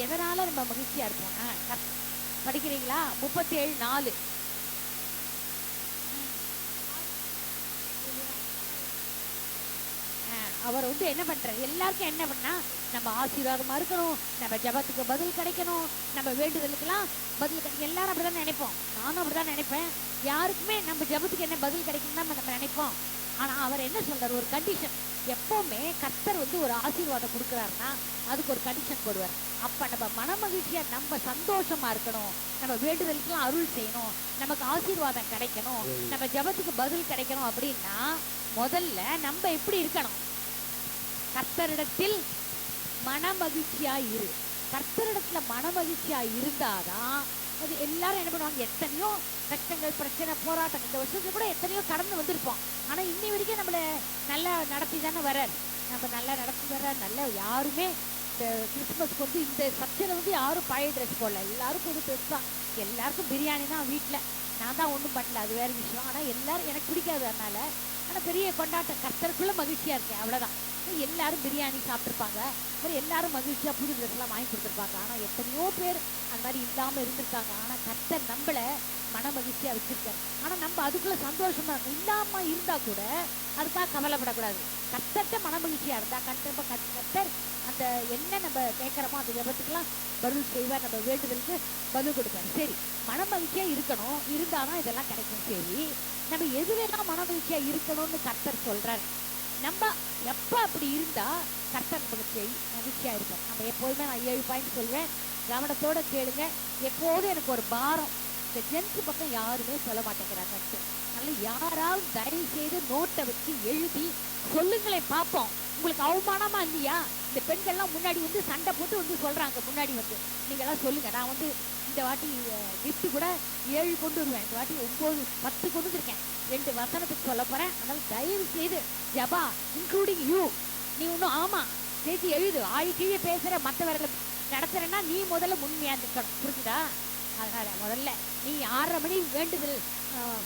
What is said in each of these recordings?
எதனால நம்ம மகிழ்ச்சியா இருப்போம்? படிக்கிறீங்களா? 37:4. அவர் வந்து என்ன பண்றாரு, எல்லாருக்கும் என்ன பண்ணா, நம்ம ஆசீர்வாதமா இருக்கணும், நம்ம ஜபத்துக்கு பதில் கிடைக்கணும், நம்ம வேண்டுதலுக்கெல்லாம் பதில் கிடைக்கும். எல்லாரும் அப்படிதான் நினைப்போம், நானும் அப்படிதான் நினைப்பேன். யாருக்குமே நம்ம ஜபத்துக்கு என்ன பதில் கிடைக்கும் தான் நம்ம நினைப்போம். ஆனா அவர் என்ன சொல்றாரு, ஒரு கண்டிஷன். எப்பவுமே கர்த்தர் வந்து ஒரு ஆசீர்வாதம் கொடுக்குறாருன்னா அதுக்கு ஒரு கண்டிஷன் போடுவார். அப்ப நம்ம மன மகிழ்ச்சியா, நம்ம சந்தோஷமா இருக்கணும், நம்ம வேண்டுதலுக்கெல்லாம் அருள் செய்யணும், நமக்கு ஆசீர்வாதம் கிடைக்கணும், நம்ம ஜபத்துக்கு பதில் கிடைக்கணும் அப்படின்னா முதல்ல நம்ம எப்படி இருக்கணும்? கர்த்தரிடத்தில் மன மகிழ்ச்சியா இரு. கர்த்தரிடத்துல மன மகிழ்ச்சியா இருந்தாதான் அது எல்லாரும் என்ன பண்ணுவாங்க, எத்தனையோ கஷ்டங்கள், பிரச்சனை, போராட்டம் இந்த வருஷத்துல கூட எத்தனையோ கடந்து வந்திருப்போம். ஆனா இன்னி வரைக்கும் நம்மள நல்லா நடத்தி தானே வர்றார். நம்ம நல்லா நடத்தி வர்றார். நல்ல யாருமே இந்த கிறிஸ்துமஸ்க்கு வந்து இந்த சர்ச்சையில வந்து யாரும் பழைய ட்ரெஸ் போடல, எல்லாரும் புது ட்ரெஸ் தான். எல்லாருக்கும் பிரியாணி தான் வீட்டுல. நான் தான் ஒன்றும் பண்ணல, அது வேற விஷயம். ஆனா எல்லாரும் எனக்கு பிடிக்காது அதனால. ஆனா பெரிய கொண்டாட்டம், கர்த்தருக்குள்ள மகிழ்ச்சியா இருக்கேன், அவ்வளவுதான். எல்லாரும் பிரியாணி சாப்பிட்டுருப்பாங்க, எல்லாரும் மகிழ்ச்சியா புது ட்ரெஸ் எல்லாம் வாங்கி கொடுத்துருப்பாங்க. ஆனா எத்தனையோ பேர் அந்த மாதிரி இல்லாம இருந்திருக்காங்க. ஆனா கர்த்தர் நம்மள மன மகிழ்ச்சியா வச்சிருக்காரு. ஆனா நம்ம அதுக்குள்ள சந்தோஷமா இருக்கும். இல்லாம இருந்தா கூட அதுக்காக கவலைப்படக்கூடாது. கர்த்தர்ட்ட மன மகிழ்ச்சியா இருந்தா கர்த்தர் அந்த என்ன நம்ம கேட்கறோமோ அந்த ஜபத்துக்கெல்லாம் பதில் செய்வார், நம்ம வேண்டுதலுக்கு பதில் கொடுப்பாரு. சரி, மன மகிழ்ச்சியா இருக்கணும், இருந்தாதான் இதெல்லாம் கிடைக்கும். சரி, நம்ம எதுவெல்லாம் மன மகிழ்ச்சியா இருக்கணும்னு கர்த்தர் சொல்றாரு. நம்ம எப்ப அப்படி இருந்தா கர்த்தர் நமக்கு மகிழ்ச்சியா இருப்போம். நம்ம எப்போதுமே நான் 7 பாயிண்ட் சொல்வேன், கவனத்தோட கேளுங்க. எப்போதும் எனக்கு ஒரு பாரம், இந்த ஜென்ஸ் பக்கம் யாருமே சொல்ல மாட்டேங்கிறாங்க. அதனால யாராவது தயவு செய்து நோட்டை வச்சு எழுதி சொல்லுங்களேன் பார்ப்போம். உங்களுக்கு அவமானமா இல்லையா? இந்த பெண்கள்லாம் முன்னாடி வந்து சண்டை போட்டு வந்து சொல்றாங்க, முன்னாடி வந்து நீங்கெல்லாம் சொல்லுங்க. நான் வந்து இந்த வாட்டி கிஃப்ட் கூட 7 கொண்டு வருவேன், இந்த வாட்டி 9 10 கொண்டு வந்திருக்கேன். 2 வசனத்துக்கு சொல்ல போறேன். அதனால தயவு செய்து ஜபா இன்க்ளூடிங் யூ, நீ ஒன்றும் ஆமா சேர்த்து எழுது. கீழே பேசுற மற்றவர்களை நடத்துறேன்னா நீ முதல்ல முன்மையா நிற்கணும், புரிஞ்சுதா? அதனால முதல்ல நீ 6:30 மணி வேண்டுதல்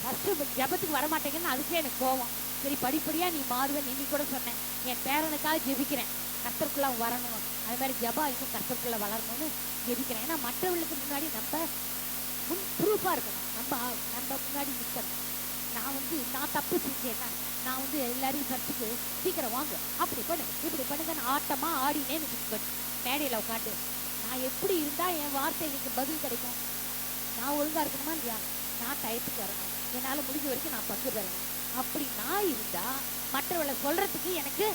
ஃபர்ஸ்ட் ஜபத்துக்கு வரமாட்டேங்கன்னு அதுக்கே எனக்கு கோவம். சரி, படிப்படியா நீ மாறுவேன். இன்னைக்கு கூட சொன்னேன், என் பேரனுக்காக ஜெபிக்கிறேன், கர்த்தருக்குள்ள வரணும். அது மாதிரி ஜபா இன்னும் கர்த்தருக்குள்ள வளரணும்னு ஜெபிக்கிறேன். ஏன்னா மற்றவர்களுக்கு முன்னாடி நம்ம ப்ரூஃபா இருக்கணும், நம்ம முன்னாடி நிற்கணும். நான் தப்பு செஞ்சேன்னா நான் வந்து எல்லாரையும் சர்ச்சுக்கு சீக்கிரம் வாங்க, அப்படி பண்ணு இப்படி பண்ணுங்கன்னு ஆட்டமா ஆடினேன்னு மேடையில உட்காந்து நான் எப்படி இருந்தா என் வார்த்தைகளுக்கு பதில் கிடைக்கும்? நான் ஒழுங்கா இருக்கணுமா இல்லையா? நான் டயத்துக்கு வரணும், என்னால முடிஞ்ச வரைக்கும் நான் பங்கு பெறணும். அப்படி நான் இருந்தா மற்றவர்களை சொல்றதுக்கு எனக்கு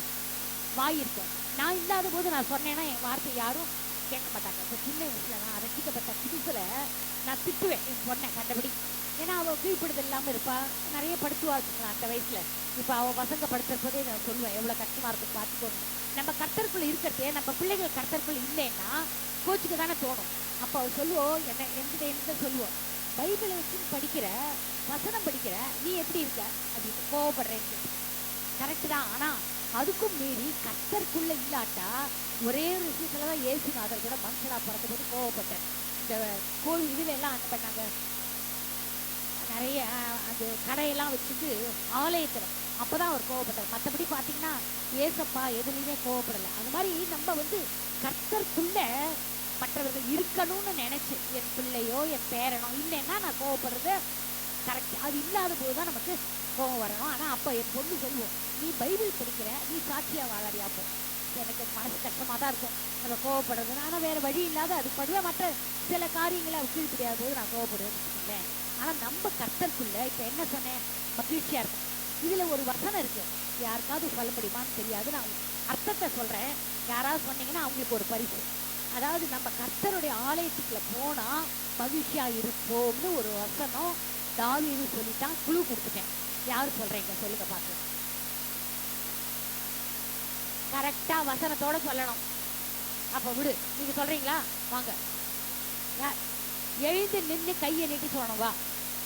வாய் இருக்கும். நான் இல்லாத போது நான் சொன்னேன்னா என் வார்த்தை யாரும் கேட்க மாட்டாங்க. இப்போ சின்ன வயசுல நான் ரசிக்கப்பட்ட புதுசுல நான் திட்டுவேன் என் பொண்ணை கண்டபடி. ஏன்னா அவள் கீழ்ப்படுதல் இல்லாமல் இருப்பா, நிறைய படுத்துவா வச்சுக்கலாம் அந்த வயசுல. இப்போ அவள் பசங்க படுத்துறப்பதே நான் சொல்லுவேன், எவ்வளோ கஷ்டமா இருக்கும் பார்த்துக்கோங்க. நம்ம கர்த்தருக்குள்ள இருக்கிறதே நம்ம பிள்ளைகள் கர்த்தருக்குள்ள இல்லைன்னா கோச்சுக்கு தானே தோணும். அப்போ அவள் சொல்லுவோம், என்கிட்ட சொல்லுவோம், பைபிளை வச்சு படிக்கிற, வசனம் படிக்கிற, நீ எப்படி இருக்க அப்படின்னு கோவப்படுறேன்னு. கரெக்டு தான். ஆனா அதுக்கும் மீறி கர்த்தருக்குள்ள இல்லாட்டா ஒரே ஒரு விஷயத்துலதான் இயேசுநாதர் கூட மனுஷனா பிறந்த போது கோவப்பட்டேன். இந்த கோவில் இதுல எல்லாம் என்ன பண்ணாங்க, நிறைய அந்த கடையெல்லாம் வச்சுட்டு ஆலயத்துல, அப்பதான் அவர் கோவப்பட்டார். மற்றபடி பாத்தீங்கன்னா ஏசப்பா எதுலையுமே கோவப்படலை. அது மாதிரி நம்ம வந்து கர்த்தருக்குள்ள மற்றவர்கள் இருக்கணும்னு நினைச்சு என் பிள்ளையோ என் பேரனோ இல்லைன்னா நான் கோவப்படுறது கரெக்ட். அது இல்லாத போதுதான் நமக்கு கோவம் வரணும். ஆனா அப்ப என் பொண்ணு சொல்லுவோம், நீ பைபிள் படிக்கிற, நீ சாட்சியா வாழறியாப்போ. எனக்கு மனசு கஷ்டமா தான் இருக்கும் நம்ம கோவப்படுறது. ஆனா வேற வழி இல்லாத அது படுவேன். மற்ற சில காரியங்களை கீழ்படியாத போது நான் கோவப்படுவேன்னு வச்சுக்கோங்களேன். ஆனா நம்ம கர்த்தருக்குள்ள இப்ப என்ன சொன்னேன், மகிழ்ச்சியா இருக்கும். இதுல ஒரு வசனம் இருக்கு, யாருக்காவது சொல்ல முடியுமான்னு தெரியாது, நான் அர்த்தத்தை சொல்றேன். யாராவது சொன்னீங்கன்னா அவங்களுக்கு ஒரு பரிசு. அதாவது நம்ம கர்த்தருடைய ஆலயத்துக்குள்ள போனா மகிழ்ச்சியா இருப்போம்னு ஒரு வசனம் தாவீது சொல்லிட்டான். குழு கொடுத்துட்டேன், யாரு சொல்றீங்க சொல்லுங்க பார்க்கலாம். கரெக்டா வசனத்தோட சொல்லணும். அப்ப விடு, நீங்க சொல்றீங்களா? வாங்க, எழுந்து நின்று கையை நீட்டி சொல்லணும். வா.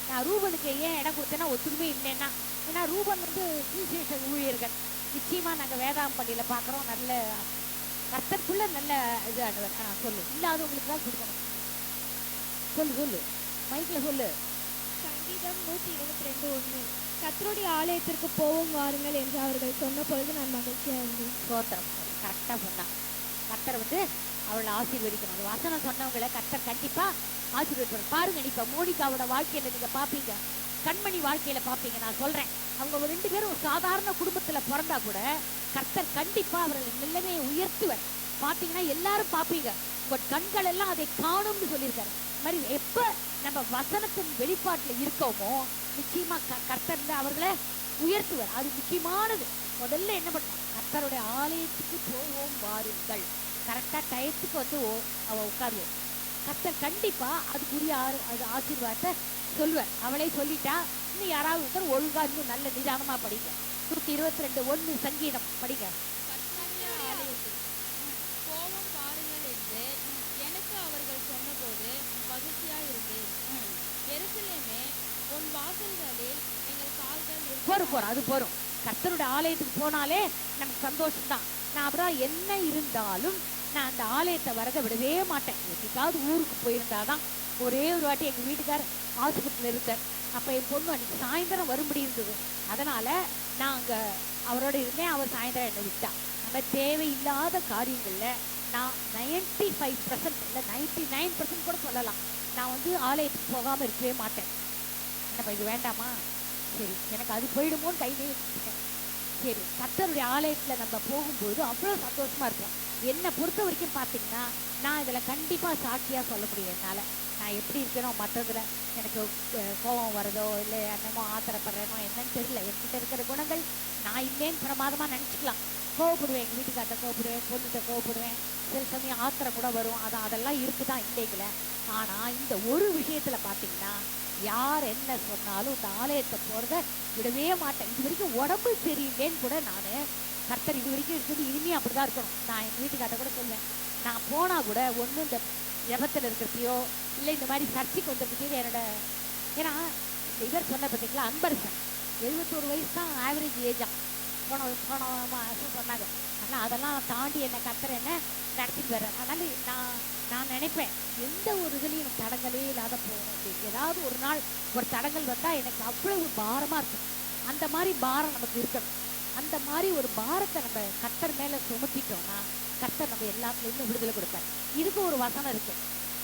நான் ரூபனுக்கு ஏன் இடம் கொடுத்தேன்னா ஒத்துக்குமே இல்லைன்னா, ஏன்னா ரூபன் வந்து சுவிசேஷ ஊழியர்கள். நிச்சயமா நாங்க வேதாம்பள்ளியில பாக்குறோம், நல்ல கர்த்தருக்குள்ள நல்ல இது ஆனவர். சொல்லு, இல்லாதவங்களுக்கு தான் கொடுக்கணும். சொல்லு மைக்ல சொல்லு. சங்கீதம் 122:1, கர்த்தருடைய ஆலயத்திற்கு போவோம் வாருங்கள் என்று அவர்கள் சொன்ன பொழுது நான் மகிழ்ச்சியா இருந்தேன். ஸ்தோத்திரம். கரெக்டா சொன்னா. கர்த்தர் வந்து அவளை ஆசீர்வதிக்கணும். அந்த வசனம் சொன்னவங்களை கர்த்தர் கண்டிப்பா ஆசீர்வதிப்பார். பாருங்க, இப்ப மோனிகாவோட வாழ்க்கையில நீங்க பாப்பீங்க, கண்மணி வாழ்க்கையில பாப்பீங்க. நான் சொல்றேன், அவங்க 2 பேரும் ஒரு சாதாரண குடும்பத்துல பிறந்தா கூட கர்த்தர் கண்டிப்பா அவர்களை நிலைமையை உயர்த்துவர். பாத்தீங்கன்னா எல்லாரும் பாப்பீங்க, உங்க கண்கள் எல்லாம் அதை காணும்னு சொல்லியிருக்காரு. இந்த மாதிரி எப்ப நம்ம வசனத்தின் வெளிப்பாட்டுல இருக்கோமோ நிச்சயமா கர்த்தர் அவர்களை உயர்த்துவர். அது முக்கியமானது. முதல்ல என்ன பண்ணணும், கர்த்தருடைய ஆலயத்துக்கு போவோம் வாருங்கள். கரெக்டா டயத்துக்கு வந்து அவ உட்காருவோம். கர்த்தர் கண்டிப்பா அதுக்குரிய அது ஆசீர்வாதத்தை சொல்லுவார். அவளே சொல்லிட்டா. இன்னும் யாராவது ஒருத்தர் ஒழுங்கா இன்னும் நல்ல நிதானமா படிங்க. 122:1 சங்கீதம் படிங்க. கர்த்தருடைய ஆலயத்திற்கு போவோம் வாருங்கள் என்று எனக்கு அவர்கள் சொன்னபோது மகிழ்ச்சியாயிருந்தேன். எருசலேமே, உன் வாசல்களில் எங்கள் கால்கள் போறோம், அது போறோம். கர்த்தருடைய ஆலயத்துக்கு போனாலே நமக்கு சந்தோஷம்தான். நான் அப்படிதான் என்ன இருந்தாலும் நான் அந்த ஆலயத்தை வரதை விடவே மாட்டேன். என்னைக்காவது ஊருக்கு போயிருந்தாதான். ஒரே ஒரு வாட்டி எங்கள் வீட்டுக்கார் ஹாஸ்பிட்டல் இருக்கார். அப்போ என் பொண்ணு அன்னைக்கு சாயந்தரம் வரும்படி இருந்தது. அதனால நான் அங்கே அவரோட இருந்தேன். அவர் சாயந்தரம் என்னை விட்டா. நம்ம தேவையில்லாத காரியங்களில் நான் 95% இல்லை 99% கூட சொல்லலாம், நான் வந்து ஆலயத்துக்கு போகாமல் இருக்கவே மாட்டேன். என்னப்பா இது வேண்டாமா, சரி எனக்கு அது போயிடுமோன்னு கையிலே வச்சுட்டேன். சரி, கர்த்தருடைய ஆலயத்தில் நம்ம போகும்போது அவ்வளோ சந்தோஷமா இருக்கும். என்னை பொறுத்த வரைக்கும் பார்த்தீங்கன்னா, நான் இதில் கண்டிப்பாக சாட்சியாக சொல்ல முடியும். என்னால் நான் எப்படி இருக்கேனோ, மற்றதில் எனக்கு கோபம் வருதோ இல்லை என்னமோ ஆத்திரப்படுறேனோ என்னன்னு தெரியல. என்கிட்ட இருக்கிற குணங்கள் நான் இல்லைன்னு பிரமாதமாக நினச்சிக்கலாம். கோவப்படுவேன், எங்கள் வீட்டுக்கார்ட்ட கோவப்படுவேன், பொண்ணுகிட்ட கோவப்படுவேன், சில சமயம் ஆத்திரம் கூட வரும். அதெல்லாம் இருக்குதான் இல்லைங்களே. ஆனால் இந்த ஒரு விஷயத்தில் பார்த்தீங்கன்னா, யார் என்ன சொன்னாலும் இந்த ஆலயத்தை போகிறத விடவே மாட்டேன். இது வரைக்கும் உடம்பு சரியில்லைன்னு கூட நான் கர்த்தர் இது வரைக்கும் இருக்குது, இனிமையாக அப்படி தான் இருக்கணும். நான் எங்கள் வீட்டுக்கார்ட்ட கூட சொல்லுவேன், நான் போனால் கூட ஒன்றும் இந்த ஜபத்தில் இருக்கிறதையோ இல்லை இந்த மாதிரி சர்ச்சைக்கு வந்துருக்கோ என்னோட, ஏன்னா இவர் சொன்ன பார்த்தீங்களா அன்பரசன் 71 வயசு தான் ஆவரேஜ் ஏஜா போன மாதம் சொன்னாங்க. ஆனால் அதெல்லாம் தாண்டி என்னை கர்த்தர் என்ன நடத்திட்டு வர்றேன். அதனால் நான் நினைப்பேன், எந்த ஒரு இதுலேயும் எனக்கு தடங்களே இல்லாத போகணும் அப்படின்னு. ஏதாவது ஒரு நாள் ஒரு தடங்கள் வந்தால் எனக்கு அவ்வளவு பாரமாக இருக்கும். அந்த மாதிரி பாரம் நமக்கு இருக்கணும். அந்த மாதிரி ஒரு பாரத்தை நம்ம கர்த்தர் மேலே சுமத்திட்டோம்னா கர்த்தர் நம்ம எல்லாத்துலேருந்து விடுதலை கொடுப்பார். இதுக்கு ஒரு வசனம் இருக்கு,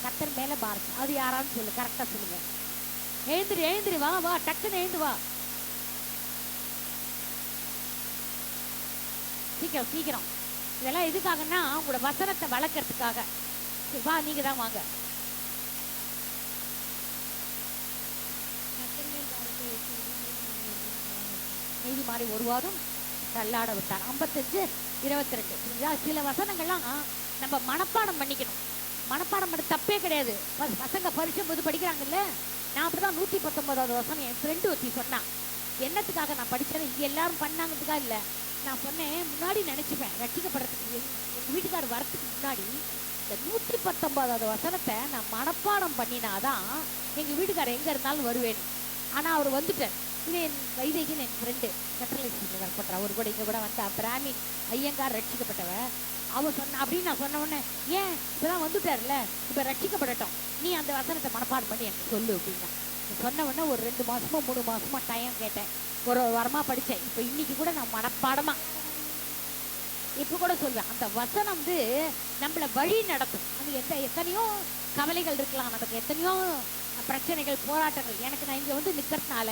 கர்த்தர் மேலே பாரம். அது யாரான்னு சொல்லு, கரெக்டாக சொல்லுங்க. எழுந்திரி வா வா, டக்குன்னு எழுந்து வா, சீக்கிரம் சீக்கிரம். இதெல்லாம் எதுக்காகன்னா உங்களோட வசனத்தை வளர்க்கறதுக்காக. வா, நீங்க தான் வாங்க. நீதிமானை ஒருவாரும் தள்ளாட விட்டார். 55:22. சில வசனங்கள்லாம் நம்ம மனப்பாடம் பண்ணிக்கணும். மனப்பாடம் பண்ண தப்பே கிடையாது. பசங்க பரிசு போது படிக்கிறாங்கல்ல, நான் அப்படிதான் 119வது வசனம் என் ஃப்ரெண்டு ஒருத்தி சொன்னான். என்னத்துக்காக நான் படித்தேன்னு இங்கே எல்லாரும் பண்ணாங்கிறதுக்காக இல்லை. நான் சொன்னேன், முன்னாடி நினச்சிப்பேன் ரட்சிக்கப்படுறதுக்கு எங்கள் வீட்டுக்காரர் வரத்துக்கு முன்னாடி இந்த 119வது வசனத்தை நான் மனப்பாடம் பண்ணினாதான் எங்கள் வீட்டுக்காரர் எங்கே இருந்தாலும் வருவேன். ஆனால் அவர் வந்துட்டார். இது என் வைதேகின்னு என் ஃப்ரெண்டு சென்ட்ரலைஸ்ல ஒர்க் பண்ணுறா. அவர் கூட இங்கே கூட வந்தா, பிராமின் ஐயங்கார் ரட்சிக்கப்பட்டவ. அவர் சொன்ன அப்படின்னு நான் சொன்ன உடனே, ஏன் இப்போதான் வந்துட்டார்ல, இப்போ ரட்சிக்கப்படட்டும், நீ அந்த வசனத்தை மனப்பாடம் பண்ணி எனக்கு சொல்லு அப்படின்னா. சொன்ன உடனே ஒரு 2 மாசமோ 3 மாசமா டைம் கேட்டேன். ஒரு வாரமாக படித்தேன். இப்போ இன்னைக்கு கூட நான் மனப்பாடமாக இப்போ கூட சொல்வேன். அந்த வசனம் வந்து நம்மளை வழி நடத்தும். அது எத்தனையோ கவலைகள் இருக்கலாம், நமக்கு எத்தனையோ பிரச்சனைகள் போராட்டங்கள். எனக்கு நான் இங்கே வந்து நிற்கிறதுனால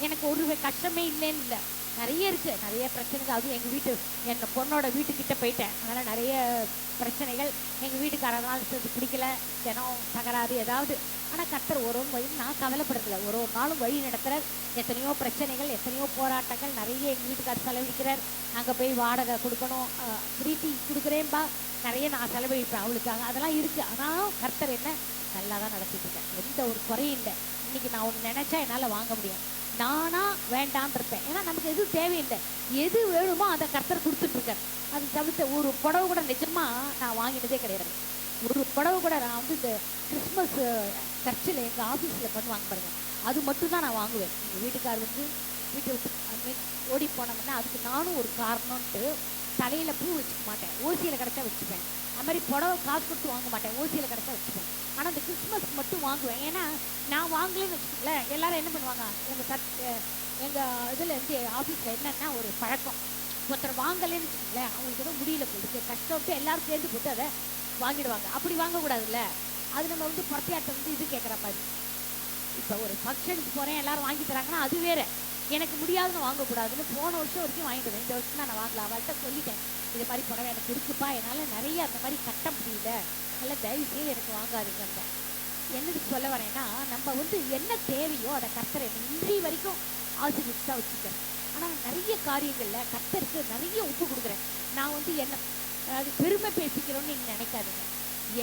எனக்கு ஒரு கஷ்டமே இல்லைன்னு இல்லை, நிறைய இருக்குது, நிறைய பிரச்சனைகள். அதுவும் எங்கள் என் பொண்ணோட வீட்டுக்கிட்ட போயிட்டேன். அதனால் நிறைய பிரச்சனைகள். எங்கள் வீட்டுக்காரனால பிடிக்கல, தினம் தகராறு ஏதாவது. ஆனால் கர்த்தர் ஒரு வழி நான் கவலைப்படுறதில்ல. ஒரு நாளும் வழி நடத்துகிறார். எத்தனையோ பிரச்சனைகள், எத்தனையோ போராட்டங்கள் நிறைய எங்கள் வீட்டுக்காரர் செலவழிக்கிறார். அங்கே போய் வாடகை கொடுக்கணும், பிரீத்தி கொடுக்குறேன்பா, நிறைய நான் செலவழிப்பேன் அவளுக்காக. அதெல்லாம் இருக்குது. ஆனால் கர்த்தர் என்ன நல்லா தான் நடத்திட்டு இருக்கேன், எந்த ஒரு குறையும் இல்லை. இன்னைக்கு நான் ஒன்று நினச்சா என்னால் வாங்க முடியும். நானா வேண்டான் இருப்பேன். ஏன்னா நமக்கு எது தேவையில்லை, எது வேணுமோ அதை கர்த்தர் கொடுத்துட்ருக்கார். அது தவிர்த்து ஒரு புடவை கூட நிஜமாக நான் வாங்கினதே கிடையாது. ஒரு புடவை கூட நான் வந்து இந்த கிறிஸ்மஸ் சர்ச்சில் எங்கள் ஆஃபீஸில் பண்ணுவாங்க பாருங்க, அது மட்டும்தான் நான் வாங்குவேன். எங்கள் வீட்டுக்கார் வந்து வீட்டை விட்டு ஓடி போனோம்னா அதுக்கு நானும் ஒரு காரணம்ன்ட்டு தலையில் பூ வச்சுக்க மாட்டேன், ஓசியில் கிடச்சா வச்சுப்பேன். அது மாதிரி புடவை காசு கொடுத்து வாங்க மாட்டேன், ஓசியில் கிடச்சா வச்சுப்பேன். ஆனால் அந்த கிறிஸ்மஸ்க்கு மட்டும் வாங்குவேன். ஏன்னா நான் வாங்கலன்னு வச்சுக்கோங்களேன், எல்லாரும் என்ன பண்ணுவாங்க, எங்கள் இதில் வந்து ஆஃபீஸில் என்னென்னா ஒரு பழக்கம், ஒருத்தர் வாங்கலைன்னு வச்சுக்கோங்களேன், அவங்களுக்கு எதுவும் முடியல போயிடுச்சு, கஷ்டப்பட்டு எல்லாரும் சேர்ந்து போட்டு அதை வாங்கிடுவாங்க. அப்படி வாங்கக்கூடாதுல்ல. அது நம்ம வந்து புறத்தையாட்ட வந்து இது கேட்குற மாதிரி. இப்போ ஒரு ஃபங்க்ஷனுக்கு போகிறேன் எல்லாரும் வாங்கி தராங்கன்னா அது வேற. எனக்கு முடியாதுன்னு வாங்கக்கூடாதுன்னு போன வருஷம் வரைக்கும் வாங்கிட்டு வந்தேன். இந்த வருஷம் நான் வாங்கலாம். அவள்கிட்ட சொல்லிட்டேன், இது மாதிரி புடவை எனக்கு இருக்குப்பா, என்னால் நிறைய அந்த மாதிரி கட்ட முடியல, நல்லா தயவுசெய்து எனக்கு வாங்காதுங்க. என்னதுக்கு சொல்ல வரேன்னா, நம்ம வந்து என்ன தேவையோ அதை கர்த்தரை இன்றைய வரைக்கும் ஆசீர்வதிச்சு தான் வச்சுக்கிறேன். ஆனால் நிறைய காரியங்களில் கர்த்தருக்கு நிறைய ஒப்பு கொடுக்குறேன். நான் வந்து என்ன அதாவது பெருமை பேசிக்கிறோன்னு நீங்கள் நினைக்காதீங்க.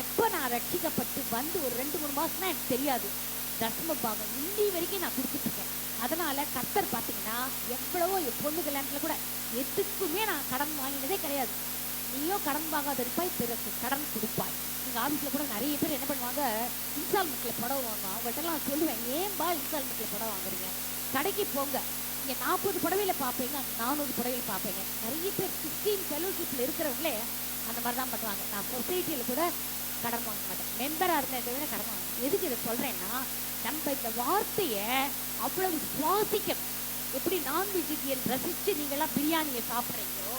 எப்போ நான் ரட்சிக்கப்பட்டு வந்து ஒரு 2-3 மாதம் தான் எனக்கு தெரியாது, தசம பாகம் இன்றைய வரைக்கும் நான் கொடுத்துட்ருக்கேன். அதனால் கர்த்தர் பார்த்தீங்கன்னா எவ்வளவோ என் பொண்ணு கல்யாணத்தில் கூட எதுக்குமே நான் கடன் வாங்கினதே கிடையாது. நீயோ கடன் வாங்காத இருப்பாய், பிறகு கடன் கொடுப்பாய். எங்கள் ஆஃபீஸில் கூட நிறைய பேர் என்ன பண்ணுவாங்க, இன்ஸ்டால்மெண்ட்டில் புடவை வாங்குவோம். அவங்கள்ட்டலாம் சொல்லுவேன், ஏன்பா இன்ஸ்டால்மெண்ட்டில் புடவை வாங்குறீங்க, கடைக்கு போங்க, இங்கே 40 புடவையில் பார்ப்பீங்க, அங்கே 400 புடவையில் பார்ப்பீங்க. நிறைய பேர் 16 ஃபெலோஷிப்பில் இருக்கிறவங்களே அந்த மாதிரி தான் பண்ணுவாங்க. நான் சொசைட்டியில் கூட கடன் வாங்க மாட்டேன், மெம்பராக இருந்ததை விட கடன் வாங்க. எதுக்கு இதை சொல்கிறேன்னா, நம்ம இந்த வார்த்தையை அவ்வளவு சுவாசிக்கணும். எப்படி நான் வெஜிடேரியன் ரசித்து நீங்களாம் பிரியாணியை சாப்பிட்றீங்களோ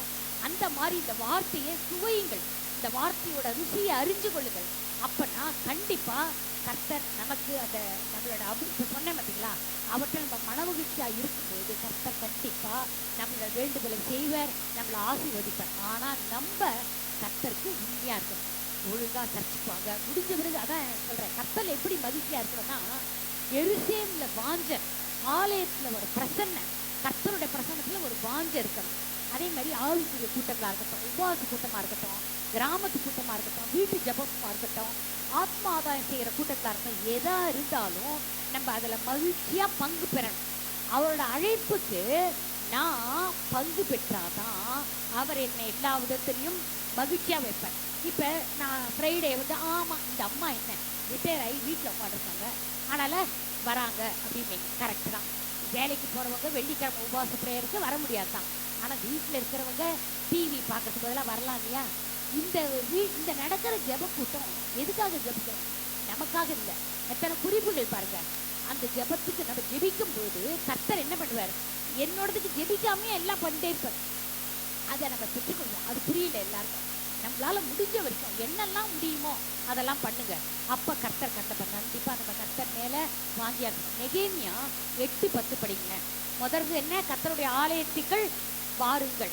அந்த மாதிரி இந்த வார்த்தையை சுவையுங்கள், இந்த வார்த்தையோட ருசியை அறிஞ்சு கொள்ளுங்கள். அப்போனா கண்டிப்பாக கர்த்தர் நமக்கு அந்த நம்மளோட இப்போ சொன்னேன் பார்த்தீங்களா, அவற்றை நம்ம மனமகிழ்ச்சியாக இருக்கும்போது கர்த்தர் கண்டிப்பாக நம்மளோட வேண்டுதலை செய்வார், நம்மளை ஆசீர்வதிப்பார். ஆனால் நம்ம கர்த்தருக்கு உண்மையாக இருக்கணும், ஒழுங்காக சர்ச்சிப்பாங்க முடிஞ்ச பிறகு. அதான் சொல்கிறேன், கர்த்தர் எப்படி மகிழ்ச்சியாக இருக்கணும்னா, எருசலேமில் வாஞ்சர், ஆலயத்தில் ஒரு பிரசன்ன, கர்த்தருடைய பிரசன்னத்தில் ஒரு வாஞ்சர் இருக்கணும். அதே மாதிரி ஆவிக்குரிய கூட்டங்களாக இருக்கட்டும், உபவாச கூட்டமாக இருக்கட்டும், கிராமத்து கூட்டமாக இருக்கட்டும், வீட்டு ஜபமாக இருக்கட்டும், ஆத்ம ஆதாயம் செய்கிற கூட்டங்களாக இருக்கட்டும், எதாக இருந்தாலும் நம்ம அதில் மகிழ்ச்சியாக பங்கு பெறணும். அவரோட அழைப்புக்கு நான் பங்கு பெற்றாதான் அவர் என்னை எல்லா விதத்திலையும் மகிழ்ச்சியாக வைப்பார். இப்போ நான் ஃப்ரைடே வந்து ஆமாம் இந்த அம்மா என்ன ரிட்டையர் ஆகி வீட்டில் உட்காந்துருக்காங்க, அதனால் வராங்க அப்படின்னு கரெக்டு தான். வேலைக்கு போகிறவங்க வெள்ளிக்கிழமை உபவாச ப்ரேயருக்கு வர முடியாது தான். ஆனால் வீட்டில் இருக்கிறவங்க டிவி பார்க்கறதுக்கு பதிலாக வரலாம் இல்லையா? இந்த நடக்கிற ஜெப கூட்டம் எதுக்காக ஜெபிக்கிறோம்? நமக்காக இல்லை. எத்தனை குறிப்புகள் பாருங்க. அந்த ஜெபத்துக்கு நம்ம ஜெபிக்கும் போது கர்த்தர் என்ன பண்ணுவார், என்னோடதுக்கு ஜெபிக்காமே எல்லாம் பண்ணிட்டே இருப்பார். அதை நம்ம பெற்றுக்கொள்வோம். அது புரியல எல்லாருக்கும். நம்மளால முடிஞ்ச வரைக்கும் என்னெல்லாம் முடியுமோ அதெல்லாம் பண்ணுங்க. அப்ப கர்த்தர் கண்டப்ப கண்டிப்பா நம்ம கர்த்தர் மேல வாங்கியா இருக்கணும். நெகேமியா 8:10 படிங்க. முதல்ல என்ன, கர்த்தருடைய ஆலயத்துக்குள் வாருங்கள்.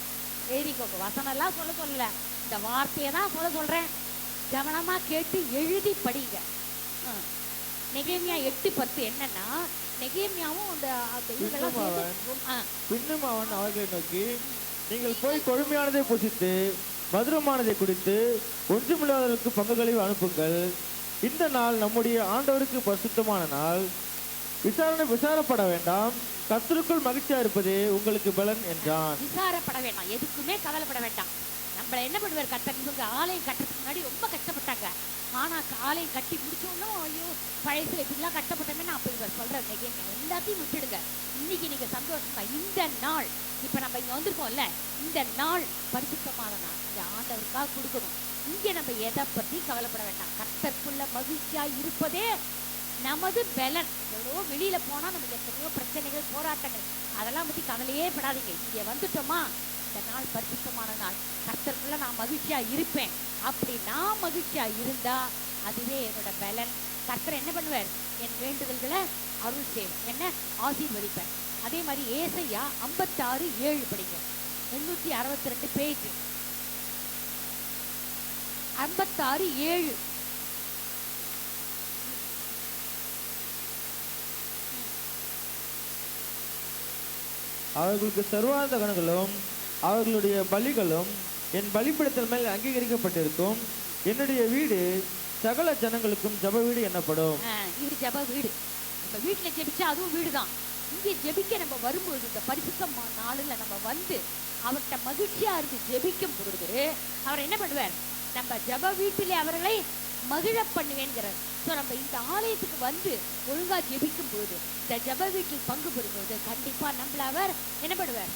எழுதிக்கோங்க, வசனம் எல்லாம் சொல்லல, இந்த வார்த்தையை தான் சொல்றேன். கவனமா கேட்டு எழுதி படிங்க. நெகேமியா 8:10 என்னன்னா, நெகேமியாவும் பின்னும் அவன் அவர்களை நோக்கி, நீங்கள் போய் கொழுமையானதை புசித்து மதுரமானதை குடித்து ஒன்றுமில்லாதவர்களுக்கு பங்குகளை அனுப்புங்கள். இந்த நாள் நம்முடைய ஆண்டவருக்கு பரிசுத்தமான நாள். விசாரப்பட வேண்டாம், கர்த்தருக்குள் மகிழ்ச்சியா இருப்பதே உங்களுக்கு பலன் என்றான். விசாரப்பட வேண்டாம், எதுக்குமே கவலைப்பட வேண்டாம். நம்மள என்ன பண்ணுவார் கர்த்தர்? இவங்க ஆலயம் கட்டுறதுக்கு முன்னாடி ரொம்ப கஷ்டப்பட்டாங்க. ஆனா ஆலயம் கட்டி முடிச்சோன்னும் ஐயோ பழையசுல இப்படிலாம் கஷ்டப்பட்டோமே, நான் அப்போ இவர் சொல்ற நெகேமியா எல்லாத்தையும் விட்டுடுங்க, இன்னைக்கு நீங்க சந்தோஷமா இந்த நாள், இப்ப நம்ம இங்க வந்திருக்கோம்ல, இந்த நாள் பரிசுத்தமான நாள், இந்த ஆண்டவருக்காக கொடுக்கணும். இங்க நம்ம எதை பத்தி கவலைப்பட வேண்டாம். கர்த்தருக்குள்ள மகிழ்ச்சியா இருப்பதே நமது பலன். எவ்வளவோ வெளியில போனா நமக்கு எத்தனையோ பிரச்சனைகள், போராட்டங்கள், அதெல்லாம் பத்தி கவலையே படாதீங்க. இங்க வந்துட்டோமா, இந்த நாள் பரிசுத்தமான நாள், கர்த்தருக்குள்ள நான் மகிழ்ச்சியா இருப்பேன். அப்படி நான் மகிழ்ச்சியா இருந்தா அதுவே என்னோட பலன். கர்த்தர் என்ன பண்ணுவார், என் வேண்டுதல்களை அருள் செய்வார், என்ன ஆசீர்வதிப்பார். அதே மாதிரி ஏசாயா 56:7 படிங்க. 862 பேஜ். 56:7. அவர்களுக்கு சர்வாந்த கணங்களும் அவர்களுடைய பலிகளும் என் பலிப்பிடத்தின் மேல் அங்கீகரிக்கப்பட்டிருக்கும். என்னுடைய வீடு சகல ஜனங்களுக்கும் ஜப வீடு எனப்படும். இது ஜப வீடு. நம்ம வீட்டுல ஜெபிச்சா அதுவும் வீடு தான். இங்கே ஜெபிக்க நம்ம வரும்பொழுது, இந்த பரிசுத்தமான நாளில் நம்ம வந்து அவர்கிட்ட மகிழ்ச்சியா இருந்து ஜெபிக்கும் பொழுது அவர் என்ன பண்ணுவார், நம்ம ஜப வீட்டிலே அவர்களை மகிழ பண்ணுவேங்கிறார். ஸோ நம்ம இந்த ஆலயத்துக்கு வந்து ஒழுங்கா ஜெபிக்கும் பொழுது, இந்த ஜப வீட்டில் பங்கு பெறும்போது கண்டிப்பா நம்மள அவர் என்ன பண்ணுவார்,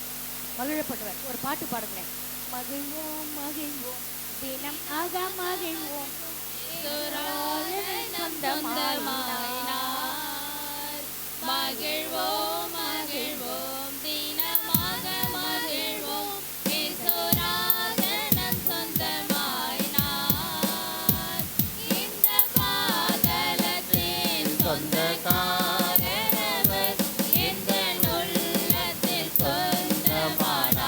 மகிழப்படுவார். ஒரு பாட்டு பாடுங்களேன். மகிழ்வோம் மகிழ்வோம் தினம் ஆக மகிழ்வோம், மகிழ்வோம் மகிழ்வோம் தினமாக மகிழ்வோம், ஈஸ்வராஜனம் சொந்தமாயினார். சொந்தக்காரரவர் எந்தன் உள்ளத்தில் சொந்தமானார்.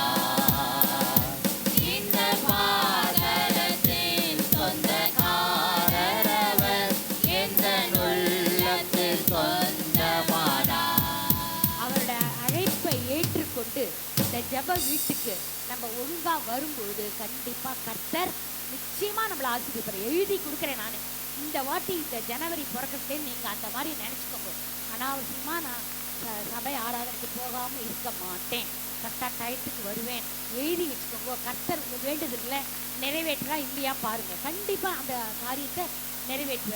இந்த பாதலத்தின் சொந்தக்காரரவர் எந்தன் உள்ளத்தில் சொந்தமானார். அவரோட அழைப்பை ஏற்றுக்கொண்டு இந்த ஜெப வீட்டுக்கு நம்ம ஒழுங்கா வரும்பொழுது கண்டிப்பா கர்த்தர் நிச்சயமா நம்மளை ஆசீர்வதிப்பார். எழுதி கொடுக்குறேன் நான். இந்த வாட்டி இந்த ஜனவரி பிறக்கத்தே நீங்க அந்த மாதிரி நினைச்சுக்கோங்க. அனாவசியமா நான் சபை ஆராதனைக்கு போகாம இருக்க மாட்டேன், கரெக்டா டயத்துக்கு வருவேன், எழுதி வச்சுக்கோங்க. கர்த்தர் உங்க வேண்டுதல்ல நிறைவேற்றா இல்லையா பாருங்க. கண்டிப்பா அந்த காரியத்தை நிறைவேற்ற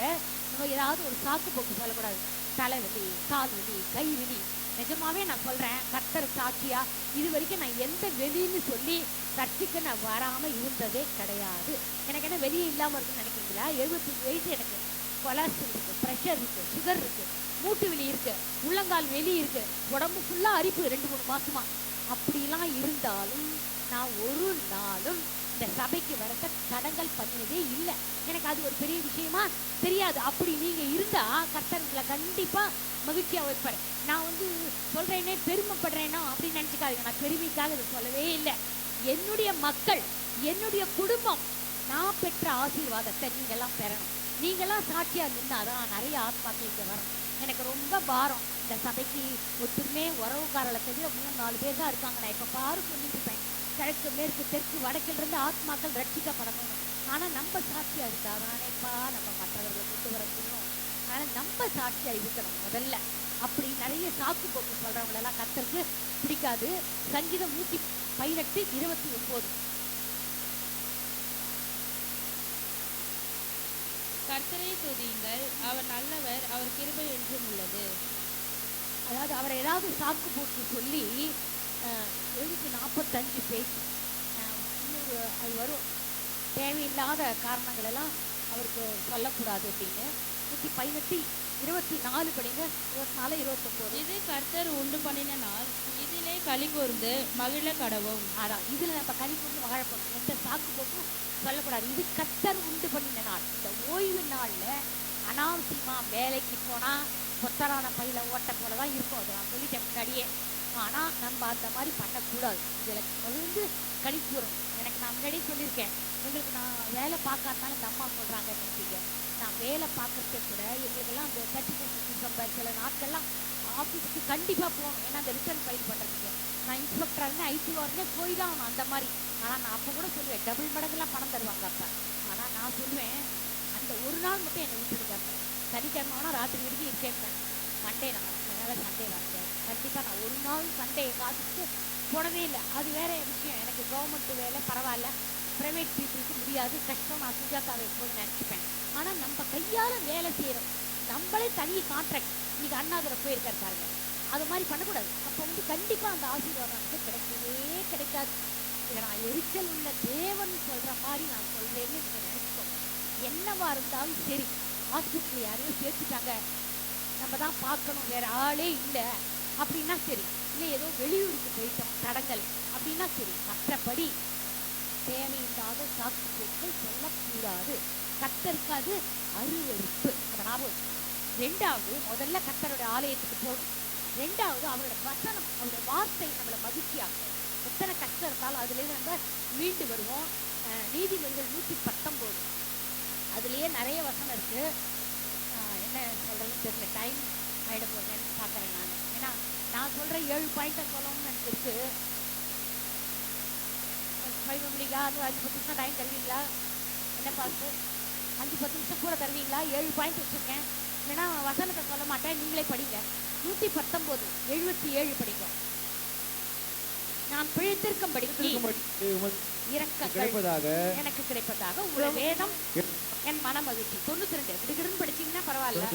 நம்ம ஏதாவது ஒரு சாக்கு போக்கு சொல்லக்கூடாது. தலைவலி, கால் வலி, கை வலி, நிஜமாவே நான் சொல்றேன், கர்த்தர் சாட்சியா இது வரைக்கும் நான் எந்த வெளின்னு சொல்லி சர்ச்சுக்கு நான் வராம இருந்ததே கிடையாது. எனக்கு என்ன வெளியே இல்லாம இருக்குன்னு நினைக்கிறீங்களா? 75 வயசு, எனக்கு கொலஸ்ட்ரால் இருக்கு, ப்ரெஷர் இருக்கு, சுகர் இருக்கு, மூட்டு வலி இருக்கு, உள்ளங்கால் வெளி இருக்கு, உடம்பு ஃபுல்லா அரிப்பு 2-3 மாசமா. அப்படிலாம் இருந்தாலும் நான் ஒரு நாளும் இந்த சபைக்கு வரத தடங்கல் பண்ணினதே இல்லை. எனக்கு அது ஒரு பெரிய விஷயமா தெரியாது. அப்படி நீங்க இருந்தா கர்த்தர் உங்களை கண்டிப்பா மகிழ்ச்சியா வைப்பார். நான் சொல்றேனே பெருமைப்படுறேனோ அப்படின்னு நினைச்சுக்காதீங்க. நான் பெருமைக்காக இதை சொல்லவே இல்லை. என்னுடைய மக்கள், என்னுடைய குடும்பம், நான் பெற்ற ஆசீர்வாதத்தை நீங்கெல்லாம் பெறணும். நீங்கெல்லாம் சாட்சியா நின்னாதான் நிறைய ஆத்மாக்கள் இங்க வரணும். எனக்கு ரொம்ப பாரம். இந்த சபைக்கு ஒத்துமே உறவுக்காரர்களை தவிர 3-4 பேர் தான் இருக்காங்க. நான் இப்ப பாரு சொல்லிட்டு இருப்பேன், கிழக்கு மேற்கு தெற்கு வடக்கில் இருந்து ஆத்மாக்கள் ரட்சிக்கப்படணும். ஆனா நம்ம சாட்சியா இருந்தாதானேப்பா நம்ம மற்றவர்களை கொண்டு வர முடியும். ஆனா நம்ம சாட்சியா இருக்கணும் முதல்ல. அப்படி நிறைய சாக்கு போக்கு சொல்றவங்களெல்லாம் கர்த்தருக்கு பிடிக்காது. சங்கீதம் 118:29. கர்த்தரை துதியுங்கள், அவர் நல்லவர், அவர் கிருபை என்றும் உள்ளது. அதாவது அவரை ஏதாவது சாக்கு போக்கு சொல்லி 745 பேஜ் இன்னொரு அது வரும், தேவையில்லாத காரணங்கள் எல்லாம் அவருக்கு சொல்லக்கூடாது அப்படின்னு. 118:24 படிங்க. 24-29. இது கர்த்தர் உண்டு பண்ணின நாள், இதிலே களி கூர்ந்து மகிழ கடவும். அதான் இதுல நம்ம களி கூர்ந்து மகிழ போகணும். எந்த சாக்கு போக்கும் சொல்லக்கூடாது. இது கர்த்தர் உண்டு பண்ணின நாள். இந்த ஓய்வு நாள்ல அனாவசியமா வேலைக்கு போனா கொத்தரான பையில ஓட்ட போலதான் இருக்கும். அது நான் சொல்லிட்டேன் முன்னாடியே. ஆனா நம்ம அந்த மாதிரி பண்ணக்கூடாது. இதுல மகிழ்ந்து களி கூறும். எனக்கு நான் முன்னாடியே சொல்லியிருக்கேன், உங்களுக்கு நான் வேலை பார்க்காதனால இந்த அம்மா சொல்றாங்க நினைப்பீங்க. நான் வேலை பார்க்கறதே கூட எங்களுக்கெல்லாம் அந்த 31 டிசம்பர் சில நாட்கள்லாம் ஆஃபீஸுக்கு கண்டிப்பா போகணும். ஏன்னா அந்த ரிட்டர்ன் ஃபைல் பண்றதுக்கு நான் இன்ஸ்பெக்டரா இருந்தேன், ஐடிஓ இருந்தேன், போய் தான் ஆகணும் அந்த மாதிரி. ஆனா நான் அப்ப கூட சொல்லுவேன், டபுள் மடங்குலாம் பணம் தருவாங்க அப்ப. ஆனா நான் சொல்லுவேன், அந்த ஒரு நாள் மட்டும் என்னை விட்டுடுங்க. சனிக்கிழமை ஆனா ராத்திரி வரைக்கும் இருக்கேன். மண்டே நான் அதனால சண்டே வரேன். கண்டிப்பா நான் ஒரு நாள் சண்டே காத்துட்டு போனதே இல்லை. அது வேற விஷயம். எனக்கு கவர்மெண்ட் வேலை பரவாயில்ல, பிரைவேட் பீப்புளுக்கு முடியாது, கஷ்டம். நான் சுஜாதாவை எப்போது நினைச்சுப்பேன். ஆனா நம்ம கையால வேலை செய்யறோம், நம்மளே தனி கான்ட்ராக்ட். இன்னைக்கு அண்ணாதுரை போயிருக்காரு பாருங்க, அது மாதிரி பண்ணக்கூடாது. அப்போ கண்டிப்பா அந்த ஆசீர்வாதம் கிடைக்கவே கிடைக்காது. இதை நான் எரிச்சல் உள்ள தேவன் சொல்ற மாதிரி நான் சொல்றேன்னு நீங்க நினைச்சுக்கோங்க. என்னவா இருந்தாலும் சரி, ஹாஸ்பிட்டல் யாரையும் சேர்த்துட்டாங்க, நம்ம தான் பார்க்கணும், வேற ஆளே இல்லை அப்படின்னா சரி, இல்லை ஏதோ வெளியூருக்கு போயிட்டோம் தடங்கள் அப்படின்னா சரி, மற்றபடி தேவையில்லாத சாக்கு போக்கள் சொல்லக்கூடாது. கர்த்தருக்கு அது அருவருப்பு. அதை ஞாபகம். 2வது, முதல்ல கர்த்தருடைய ஆலயத்துக்கு போகணும். 2வது, அவரோட வசனம், அவருடைய வார்த்தை நம்மளை மகிழ்ச்சியாகும். எத்தனை கஷ்டம் இருந்தாலும் அதுலேயே நம்ம மீண்டு வருவோம். நீதிமொழிகள் 119 அதுலேயே நிறைய வசனம் இருக்கு. என்ன சொல்றதுன்னு தெரியல, டைம் ஆயிட போகுதுன்னு பார்க்குறேன் நான். ஏன்னா நான் சொல்ற 7 பாயிண்ட்டை சொல்லணும்னு எனக்கு இருக்கு. 5 மணிக்கா அது 5-10 நிமிஷம் டைம் தருவீங்களா? என்ன பார்த்து 5-10 நிமிஷம் கூட தருவீங்களா? 7 பாயிண்ட் வச்சிருக்கேன். இல்லைன்னா வசனத்தை சொல்ல மாட்டேன், நீங்களே படிங்க. 119:77 படிங்க. நான் பிழைத்திருக்கும்படிக்கு கிடைப்பதாக எனக்கு கிடைப்பதாக உங்களுடைய வேதம் என் மன மகிழ்ச்சி. 92 இப்படின்னு படிச்சீங்கன்னா பரவாயில்ல.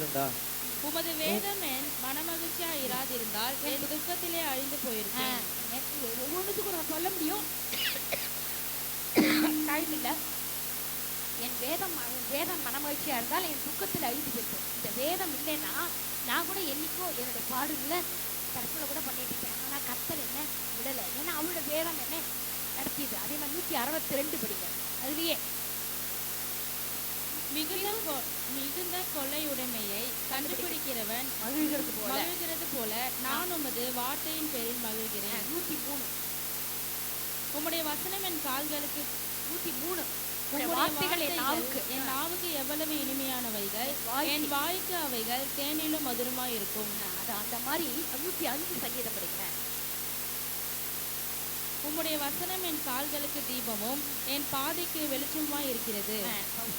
உமது வேதம் என் மனமகிழ்ச்சியா இராதிருந்தால் என் துக்கத்திலே அழிந்து போயிருக்கேன். ஒவ்வொன்றுத்துக்கும் நான் சொல்ல முடியும், டைம் இல்லை. என் வேதம் மனமகிழ்ச்சியா இருந்தால் என் துக்கத்தில் அழிந்து போயிருக்கும். இந்த வேதம் இல்லைன்னா நான் கூட என்னைக்கோ என்னுடைய பாடுகளை தற்கொலை கூட பண்ணிட்டு இருப்பேன். ஆனா கர்த்தர் என்ன விடலை. ஏன்னா அவரோட வேதம் என்ன நடத்தியது. அதே மாதிரி 162 படிங்க. அதுலயே மிகுந்த கொள்ளையுடைமையை கண்டுபிடிக்கிறவர் மகிழ்கிறவன் மகிழ்கிறது போல நான் உமது வார்த்தையின் பேரில் மகிழ்கிறேன். 103 உம்முடைய வசனம் என் கால்களுக்கு 103 உம்முடைய வார்த்தைகள் என் வார்த்தைகள் நாவுக்கு என் நாவுக்கு எவ்வளவு இனிமையானவைகள், என் வாய்க்கு அவைகள் தேனிலும் மதுரமாய் இருக்கும். அது அந்த மாதிரி 105 சங்கீதம் படிக்கிறேன். உம்முடைய வசனம் என் கால்களுக்கு தீபமும் என் பாதைக்கு வெளிச்சமாய் இருக்கிறது.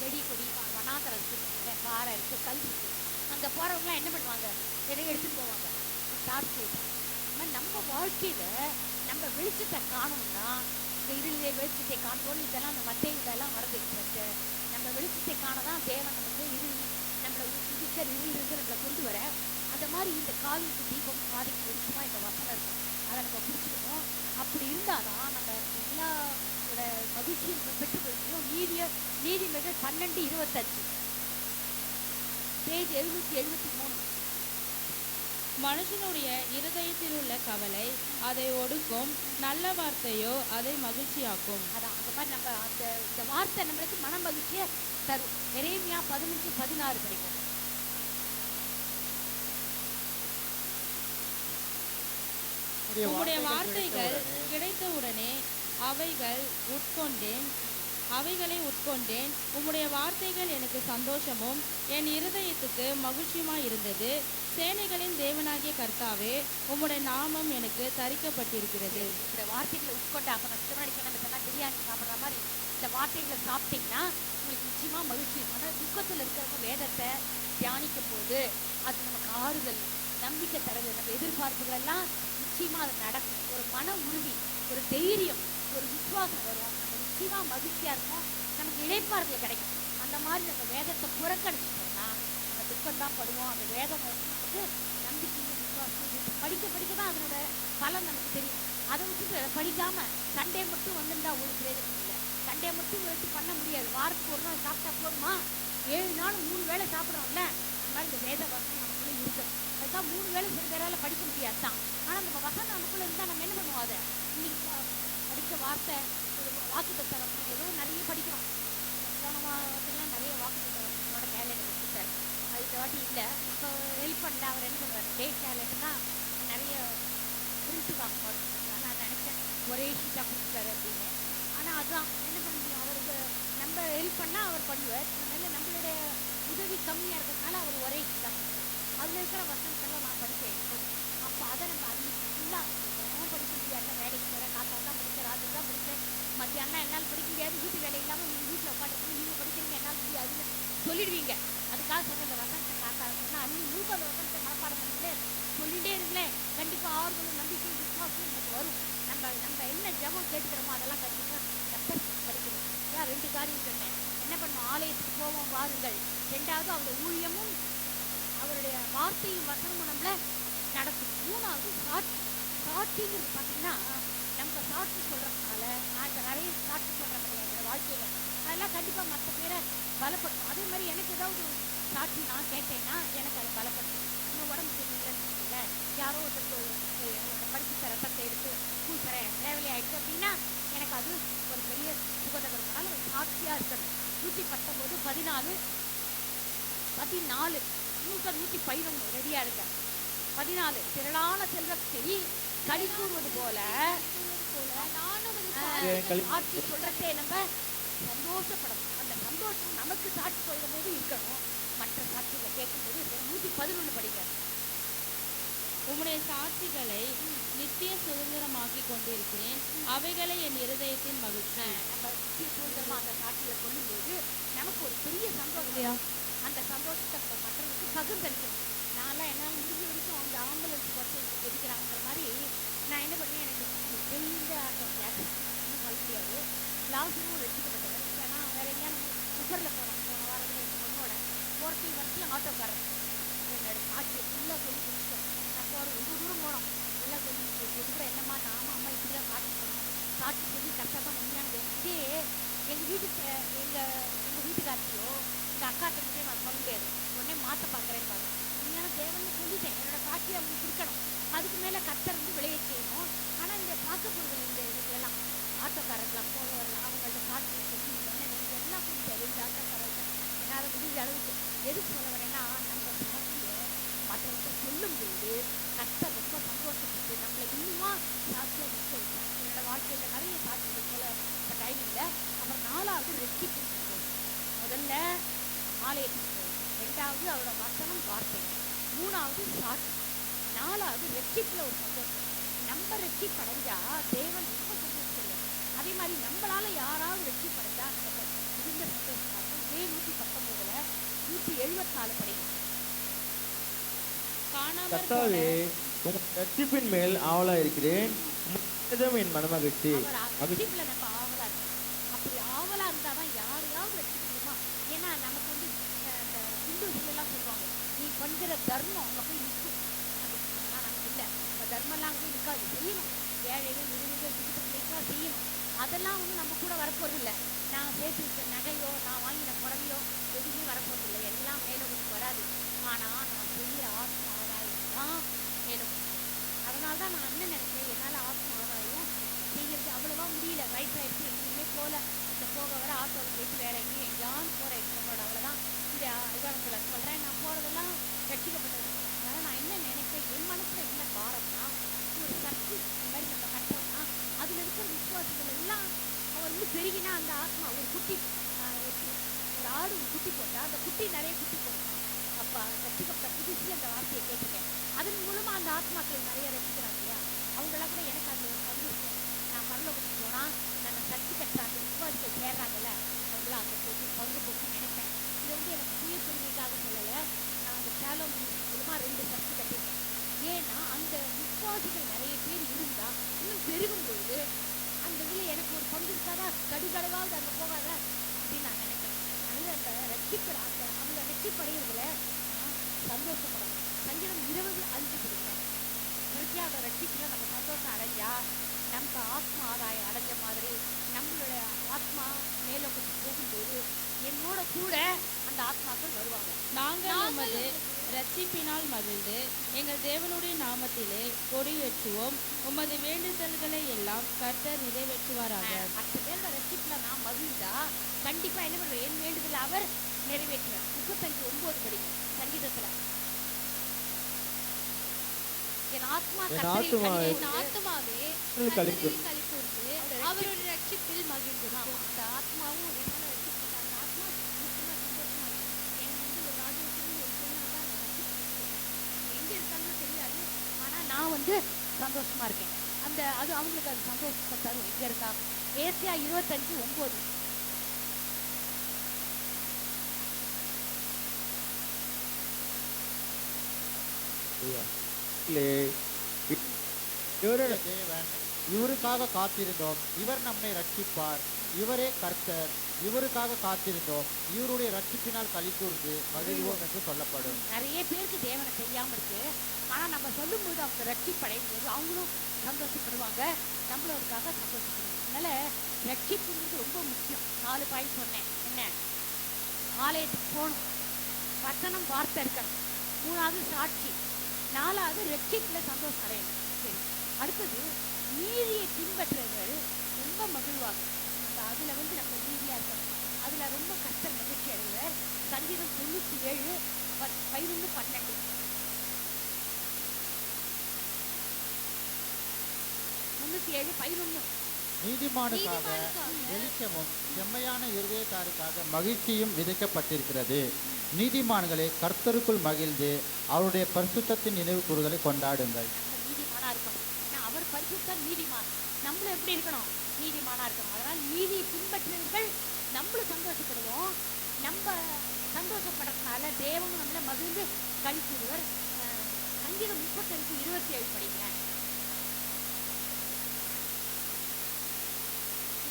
செடி கொடி வனாந்தரம் இருக்கு, பாறை இருக்கு, கல் இருக்கு. அங்க போறவங்களாம் என்ன பண்ணுவாங்க, எதையும் எடுத்துட்டு போவாங்க, டார்ச் லைட். நம்ம வாழ்க்கையில நம்ம வெளிச்சத்தை காணணும்னா இந்த இருளிலே வெளிச்சத்தை காண்போல் இதெல்லாம் அந்த மத்தையிலெல்லாம் வருது. நம்ம வெளிச்சத்தை காணதான் தேவன் நமக்கு நம்மளை உதிக்கிற இருளிலிருந்து நம்மளை கொண்டு வர. அந்த மாதிரி இந்த காலுக்கு தீபம் பாதைக்கு வெளிச்சமா இந்த வசனம் இருக்கும். அதை நம்ம பிடிச்சிக்கணும். அப்படி இருந்தாதான் நம்ம எல்லாரோட மகிழ்ச்சியும் பெற்றுக்கொள்கிறோம். நீதிமொழிகள் 12:25 பேஜ் 773. மனுஷனுடைய இருதயத்தில் உள்ள கவலை அதை ஒடுக்கும், நல்ல வார்த்தையோ அதை மகிழ்ச்சியாக்கும். அதான் அந்த மாதிரி நம்ம இந்த வார்த்தை நம்மளுக்கு மன மகிழ்ச்சியை தரும். எரேமியா 15:16 படிக்கும். உம்முடைய வார்த்தைகள் கிடைத்தவுடனே அவைகளை உட்கொண்டேன். உம்முடைய வார்த்தைகள் எனக்கு சந்தோஷமும் என் இருதயத்துக்கு மகிழ்ச்சியுமாய் இருந்தது. சேனைகளின் தேவனாகிய கர்த்தாவே, உம்முடைய நாமம் எனக்கு தரிக்கப்பட்டிருக்கிறது. இந்த வார்த்தைகளை உட்கொண்டாக்கணும். பிரியாணி சாப்பிட்ற மாதிரி இந்த வார்த்தைகளை சாப்பிட்டீங்கன்னா உங்களுக்கு நிச்சயமா மகிழ்ச்சி இருக்கும். ஆனால் துக்கத்தில் இருக்கிறவங்க வேதத்தை தியானிக்கும் போது அது நமக்கு ஆறுதல், நம்பிக்கை தருது. நம்ம எதிர்பார்ப்புகள் எல்லாம் நிச்சயமா அது நடக்கும். ஒரு மன உறுதி, ஒரு தைரியம், ஒரு விசுவாசம் வரும். நம்ம நிச்சயமா மகிழ்ச்சியா இருக்கும். நமக்கு இளைப்பாறுதல் கிடைக்கும். அந்த மாதிரி நம்ம வேதத்தை புறக்கணிச்சிட்டோம்னா நம்ம துக்கம்தான் படுவோம். அந்த வேதம் நமக்கு நம்பிக்கையும் விசுவாசம் படிக்க தான் அதனோட பலன் நமக்கு தெரியும். அதை விட்டுட்டு படிக்காம சண்டே மட்டும் வந்துட்டா ஒரு பிரயோஜனம் இல்லை. சண்டே மட்டும் வச்சு பண்ண முடியாது. வாரத்துக்கு ஒரு நாள் சாப்பிட்டா போதுமா? 7 நாள் 3 வேளை சாப்பிட்றோம்ல, அந்த மாதிரி இந்த வேத வசனம் நமக்குள்ள இருக்கு. அதுதான் 3 வேளை சில பேரால படிக்க முடியாது தான். ஆனால் நம்ம வசனம் நமக்குள்ள இருந்தால் நம்ம என்ன பண்ணுவோம்? அதை இன்னைக்கு படித்த வார்த்தை, ஒரு வாக்குத்தத்த வசனம் ஏதோ நிறைய படிக்கிறோம். போன வாரத்துலாம் நிறைய வாக்குத்தத்த வசனத்தோட கேலண்டர் வச்சுட்டார். அது இந்த வாட்டி இல்லை. இப்போ ஹெல்ப் பண்ணல. அவர் என்ன பண்ணுவார், டேட் கேலண்டர்னா நிறைய பிரிண்ட்டு வாங்குவார். நான் நினச்சேன் ஒரே ஷீட்டாக கொடுத்துட்டாரு அப்படின்னு. ஆனால் அதுதான் என்ன பண்ண முடியும், அவருக்கு நம்ம ஹெல்ப் பண்ணால் அவர் பண்ணுவார். அதனால நம்மளுடைய உதவி கம்மியாக இருக்கிறதுனால அவர் ஒரே ஷீட்டாக கொடுத்தார். அதில் இருக்கிற வசனத்தெல்லாம் நான் படித்தேன். அப்போ அதை நம்ம அன்னைக்கு ஃபுல்லாக தினமும் படிக்க முடியாது. வேலைக்கு போகிறேன், காத்தா தான் படித்தேன், ராத்திரி தான் படித்தேன், மத்தியானம் என்னால் படிக்க முடியாது, வீட்டு வேலை இல்லாமல் நீங்கள் வீட்டில் உட்காந்துருக்கீங்க, நீங்கள் படிக்கிறீங்க, என்னால் முடியாதுன்னு சொல்லிடுவீங்க. அதுக்காக சொன்ன இந்த வசனத்தை காத்தா சொன்னால் அன்னி முழுக்க அந்த வசனத்தை மனப்பாடம் பண்ணீங்களே, சொல்லிகிட்டே இருங்களேன். கண்டிப்பாக ஆறுதலும் நம்பிக்கையும் விசுவாசமும் நமக்கு வரும். நம்ம என்ன ஜபம் கேட்டுக்கிறோமோ அதெல்லாம் கண்டிப்பாக கத்தர் படிக்கணும். ஏன் 2 காரியம் சொன்னேன். என்ன பண்ணணும்? ஆலயத்துக்கு போவோம் வாருங்கள். 2வது அவருடைய ஊழியமும் அவருடைய வார்த்தையும் வசனமும் நம்மள நடக்கும். 3வது சாட்சிங்கிறது பார்த்தீங்கன்னா நம்ம சாட்சி சொல்கிறதுனால, நான் இப்போ நிறைய சாட்சி சொல்கிறேன் என்னோட வாழ்க்கையில், அதெல்லாம் கண்டிப்பாக மற்ற பேரை பலப்படுத்தும். அதே மாதிரி எனக்கு ஏதாவது சாட்சி நான் கேட்டேன்னா எனக்கு அதை பலப்படுத்தும். இன்னும் உடம்பு சரியில்லைன்னு இல்லை, யாரோ ஒருத்தருக்கு படித்த ரத்தத்தை எடுத்து பூசுறேன், தேவையே ஆயிடுச்சு அப்படின்னா எனக்கு அது ஒரு பெரிய சுகதகரனால ஒரு சாட்சியாக இருக்கணும். 119, 14, 14 111 ரெடியா இருக்க. 14 திரளான செல்வத்தை களி கூறுவது போல நானும் சாட்சி சொல்றதே நம்ம சந்தோஷப்படணும். அந்த சந்தோஷம் நமக்கு சாட்சி சொல்லும் போது இருக்கணும். மற்ற சாட்சிகளை கேட்கும்போது 111 படிக்க. உம்முடைய சாட்சிகளை நித்திய சுதந்திரமாக்கி கொண்டிருக்கிறேன், அவைகளை என் இருதயத்தின் மகிழ்ச்சி. நம்ம நித்திய சுதந்திரமா அந்த சாட்சிகளை சொல்லும்போது நமக்கு ஒரு பெரிய சந்தோஷம். அந்த சந்தோஷத்தை நம்ம மற்றவங்களுக்கு பகிர்ந்தளிக்கணும். நான்லாம் என்னால் முடிஞ்ச வரைக்கும் அந்த ஆம்புலன்ஸ் பற்றி எதிர்க்கிறாங்கிற மாதிரி நான் என்ன பண்ணேன், எனக்கு தெரிந்த ஆட்டோ கிளாஸ் இன்னும் சொல்ல முடியாது. கிளாஸும் ரசிக்கப்பட்டவர். ஏன்னா வேற எங்கேயான உபரில் போனோம். போன வாரத்தில் எங்கள் பொண்ணோட 40 வருஷம் ஆட்டோக்காரர் என்னோட சாட்சியை ஃபுல்லாக சொல்லி கொடுத்துட்டேன். நான் ரொம்ப தூரம் போனோம், ஃபுல்லாக சொல்லி சொல்கிற என்னம்மா நாம அம்மா இப்படிலாம் சாட்சி சொல்லணும், சாட்சி சொல்லி கரெக்டாக தான் உண்மையானது. இதே எங்கள் வீட்டுக்காரத்தையோ எங்கள் அக்கா தம்பிக்கே நான் சொல்ல முடியாது. உடனே மாற்ற பார்க்குறேன்னு பாருங்க. உண்மையான தேவன்னு சொல்லிட்டேன், என்னோட சாட்சியை அவங்களுக்கு கொடுக்கணும். அதுக்கு மேலே கத்தர் விளைய செய்யணும். ஆனால் இந்த பார்க்கப்படுறது இந்த இதுக்கெல்லாம் ஆட்டோக்காரர்களாம் போகிறவர்கள் அவங்கள்ட்ட சாட்சியை சொல்லி உடனே நீங்கள் எல்லாம் சொல்லிட்டாரு. இந்த ஆட்டோக்காரர்கள் என்னால் முடிஞ்ச அளவுக்கு எதுக்கு சொல்ல வரேன்னா, நம்ம சாட்சியை மற்றவங்க சொல்லும்போது கர்த்தர் ரொம்ப சந்தோஷப்பட்டு நம்மளை இன்னுமா சாட்சியா நிற்க வைத்தார். என்னோட வாழ்க்கையில நிறைய சாட்சிகள் சொல்ல இப்ப டைம் இல்லை. அப்புறம் 4வது ரெட்டிப்பு சந்தோஷம். முதல்ல ஆலயத்துக்கு போகும், 2வது அவரோட வசனம் வார்த்தை, 3வது சாட்சி, 4வது ரெட்டிப்புல ஒரு சந்தோஷம். நம்ம ரெட்டிப்படைஞ்சா தேவன் ரொம்ப சந்தோஷப்படுவார். அதே மாதிரி நம்மளால யாராவது ரெட்டிப்படைஞ்சா நமக்கு மிகுந்த சந்தோஷமா இருக்கும். இதே 119 174 படிக்கும். காணாமற் கர்த்தாவே உங்கள் ரட்சிப்பின் மேல் ஆவலா இருக்கிறேன், உம்மிடம் என் மனமகிழ்ச்சி. அவர் ரட்சிப்புல நம்ம ஆவலா இருக்கணும். அப்படி ஆவலா இருந்தாதான் யாரையாவது ரட்சிக்க முடியுமா? ஏன்னா நமக்கு வந்து இந்த ஹிந்துஸ்ல எல்லாம் சொல்லுவாங்க, நீ பண்கிற தர்மம் அங்க போய் நிற்கும். ஆனா நமக்கு இல்லை, நம்ம தர்மம்லாம் அங்கே போய் நிற்காது. செய்யணும், ஏழைகள் விருதுகள் விருதுகளுக்கெல்லாம் செய்யணும். அதெல்லாம் வந்து நம்ம கூட வரப்போறது இல்லை. நான் சேர்த்து வச்ச நகையோ நான் வாங்கின புடவையோ எதுவுமே வரப்போறது இல்லை. எல்லாம் மேலோகத்துக்கு வராது. ஆனா நான் செய்கிற ஆத்ம ஆதாயம் தான் மேலோகம். அதனால தான் நான் என்ன நினைச்சேன், என்னால் ஆத்ம ஆதாயம் செய்யறது அவ்வளவா முடியல. வயசாயிடுச்சு, எங்கேயுமே போல. இந்த போக வர ஆட்டோவில் போயிட்டு வேற எங்கேயும் எங்கேயான்னு போகிறேன். என்னோட அவ்வளோதான் இந்த உதாரணத்தில் சொல்கிறேன். நான் போகிறதெல்லாம் ரட்சிக்கப்பட்டது. அதனால் நான் என்ன நினைப்பேன், என் மனசில் என்ன பாரம்னா, ஒரு சர்ச்சு இந்த மாதிரி நம்ம கட்டோம்னா அதில் இருக்கிற விசுவாசிகள் எல்லாம் அவர் வந்து பெருகினா அந்த ஆத்மா ஒரு குட்டி ஒரு ஆடு ஒரு குட்டி போட்டால் அந்த குட்டி நிறைய குட்டி போடுமா. அப்போ ரட்சிக்கப்பட்ட புதுசு அந்த வார்த்தையை கேட்டிருக்கேன். அதன் மூலமாக அந்த ஆத்மாக்கள் நிறைய ரசிக்கிறாங்க இல்லையா, அவங்களாம் கூட எனக்கு அந்த ஒரு பங்கு இருக்கும். நான் பரலோகத்துக்கு போனால் நான் சர்ச்சு கட்டுற அந்த விசுவாசிகள் சேர்றாங்கல்ல, அவங்களாம் அந்த பங்கு போகணும்னு நினைப்பேன். இதை வந்து எனக்கு சுய பெருமைக்காக சொல்லலை. நான் அந்த சேலம் மூலமாக 2 சர்ச்சு கட்டியிருக்கேன். ஏன்னா அந்த விசுவாசிகள் நிறைய பேர் இருந்தால் இன்னும் பெருகும் பொழுது அந்த இதில் எனக்கு ஒரு பங்கு இருக்காதா, கடுகளவாவது அங்கே போகாத அப்படின்னு நான் நினைக்கிறேன். அதனால அந்த ரட்சிக்கிற அந்த அவங்க ரட்சிப்படைகிறதுல சந்தோஷப்படணும். சங்கீதம் 20:5 கொடுக்குறேன். கிறிஸ்தியாவோட ரட்சிப்பில் நம்ம சந்தோஷம் அடைஞ்சா நம்ம ஆத்மா ஆதாயம் அடைஞ்ச மாதிரி நம்மளோட ஆத்மா மேலோகத்துக்கு போகும்போது என்னோட கூட அந்த ஆத்மாக்கள் வருவாங்க. நாங்கள் உமது ரட்சிப்பினால் மகிழ்ந்து எங்கள் தேவனுடைய நாமத்திலே கொடியேற்றுவோம். உமது வேண்டுதல்களை எல்லாம் கர்த்தர் நிறைவேற்றுவாராக. மற்ற பேரோட ரட்சிப்புல நான் மகிழ்ந்தா கண்டிப்பா என்ன பண்ணுவேன், என் வேண்டுதல் அவர் நிறைவேற்றுவார். 35:9 படிக்கும் சங்கீதத்துல. என் ஆத்மா ஆத்துமாவே என் ஆத்துமாவே களிக்கும். கர்த்தரில் களிகூர்ந்து அவருடைய ரட்சிப்பில் மகிழ்ந்திருக்கும். அந்த ஆத்மாவும் என்னோட ரட்சிப்பு அந்த ஆத்மா நிச்சயமா சந்தோஷமா இருக்கும். என்னை வந்து ஒரு ராஜ்யத்துக்கு ஒரு பொண்ணாக அந்த ரட்சிப்பு எங்க இருக்கான்னு தெரியாது. ஆனா நான் வந்து சந்தோஷமா இருக்கேன். அந்த அது அவங்களுக்கு அது சந்தோஷத்தை தரும் எங்க இருக்கா. ஏசியா 25:9. தேவன் இவருக்காக காத்திருந்தோம், இவர் நம்மை ரட்சிப்பார், இவரே கர்த்தர், இவருக்காக காத்திருந்தோம், இவருடைய ரட்சிப்பினால் களிகூர்ந்து மகிழ்வோம் என்று சொல்லப்படும். நிறைய பேருக்கு தேவனை தெரியாம இருக்கு. ஆனா நம்ம சொல்லும்போது அவங்க ரட்சிப்படையும் போது அவங்களும் சந்தோஷப்படுவாங்க, நம்மளும் அதுக்காக சந்தோஷப்படுவோம். அதனால ரட்சிப்புங்கிறது ரொம்ப முக்கியம். 4 பாயிண்ட் சொன்னேன். என்ன? ஆலயத்துக்கு போகணும், வசனம் வார்த்தை இருக்கணும், 3வது சாட்சி, 4வது ரட்சிப்புல சந்தோஷம் அடையணும். சரி, அடுத்தது நீதியை பின்பற்றுறவர்கள் ரொம்ப மகிழ்வாங்க. நம்ம அதுல வந்து நம்ம நீதியா இருக்கணும். அதுல ரொம்ப கர்த்தர் மகிழ்ச்சி அடைவார். சங்கீதம் 97:11-12. நீதிமானுக்காக வெளிச்சமும் செம்மையான இருதயத்தாருக்காக மகிழ்ச்சியும் விதைக்கப்பட்டிருக்கிறது. நீதிமான்களே கர்த்தருக்குள் மகிழ்ந்து அவருடைய பரிசுத்தத்தின் நினைவு கூறுதலை கொண்டாடுங்கள். நம்ம நீதிமானா இருக்கணும். ஏன்னா அவர் பரிசுத்தர், நீதிமான். நம்மளும் எப்படி இருக்கணும்? நீதிமானா இருக்கணும். அதனால நீதியை பின்பற்றுவீர்கள், நம்மளும் சந்தோஷப்படுவோம். நம்ம சந்தோஷப்படுறதுனால தேவனும் நம்மள மகிழ்ந்து களி கூறுவர். சங்கீதம் 35:27 படிங்க.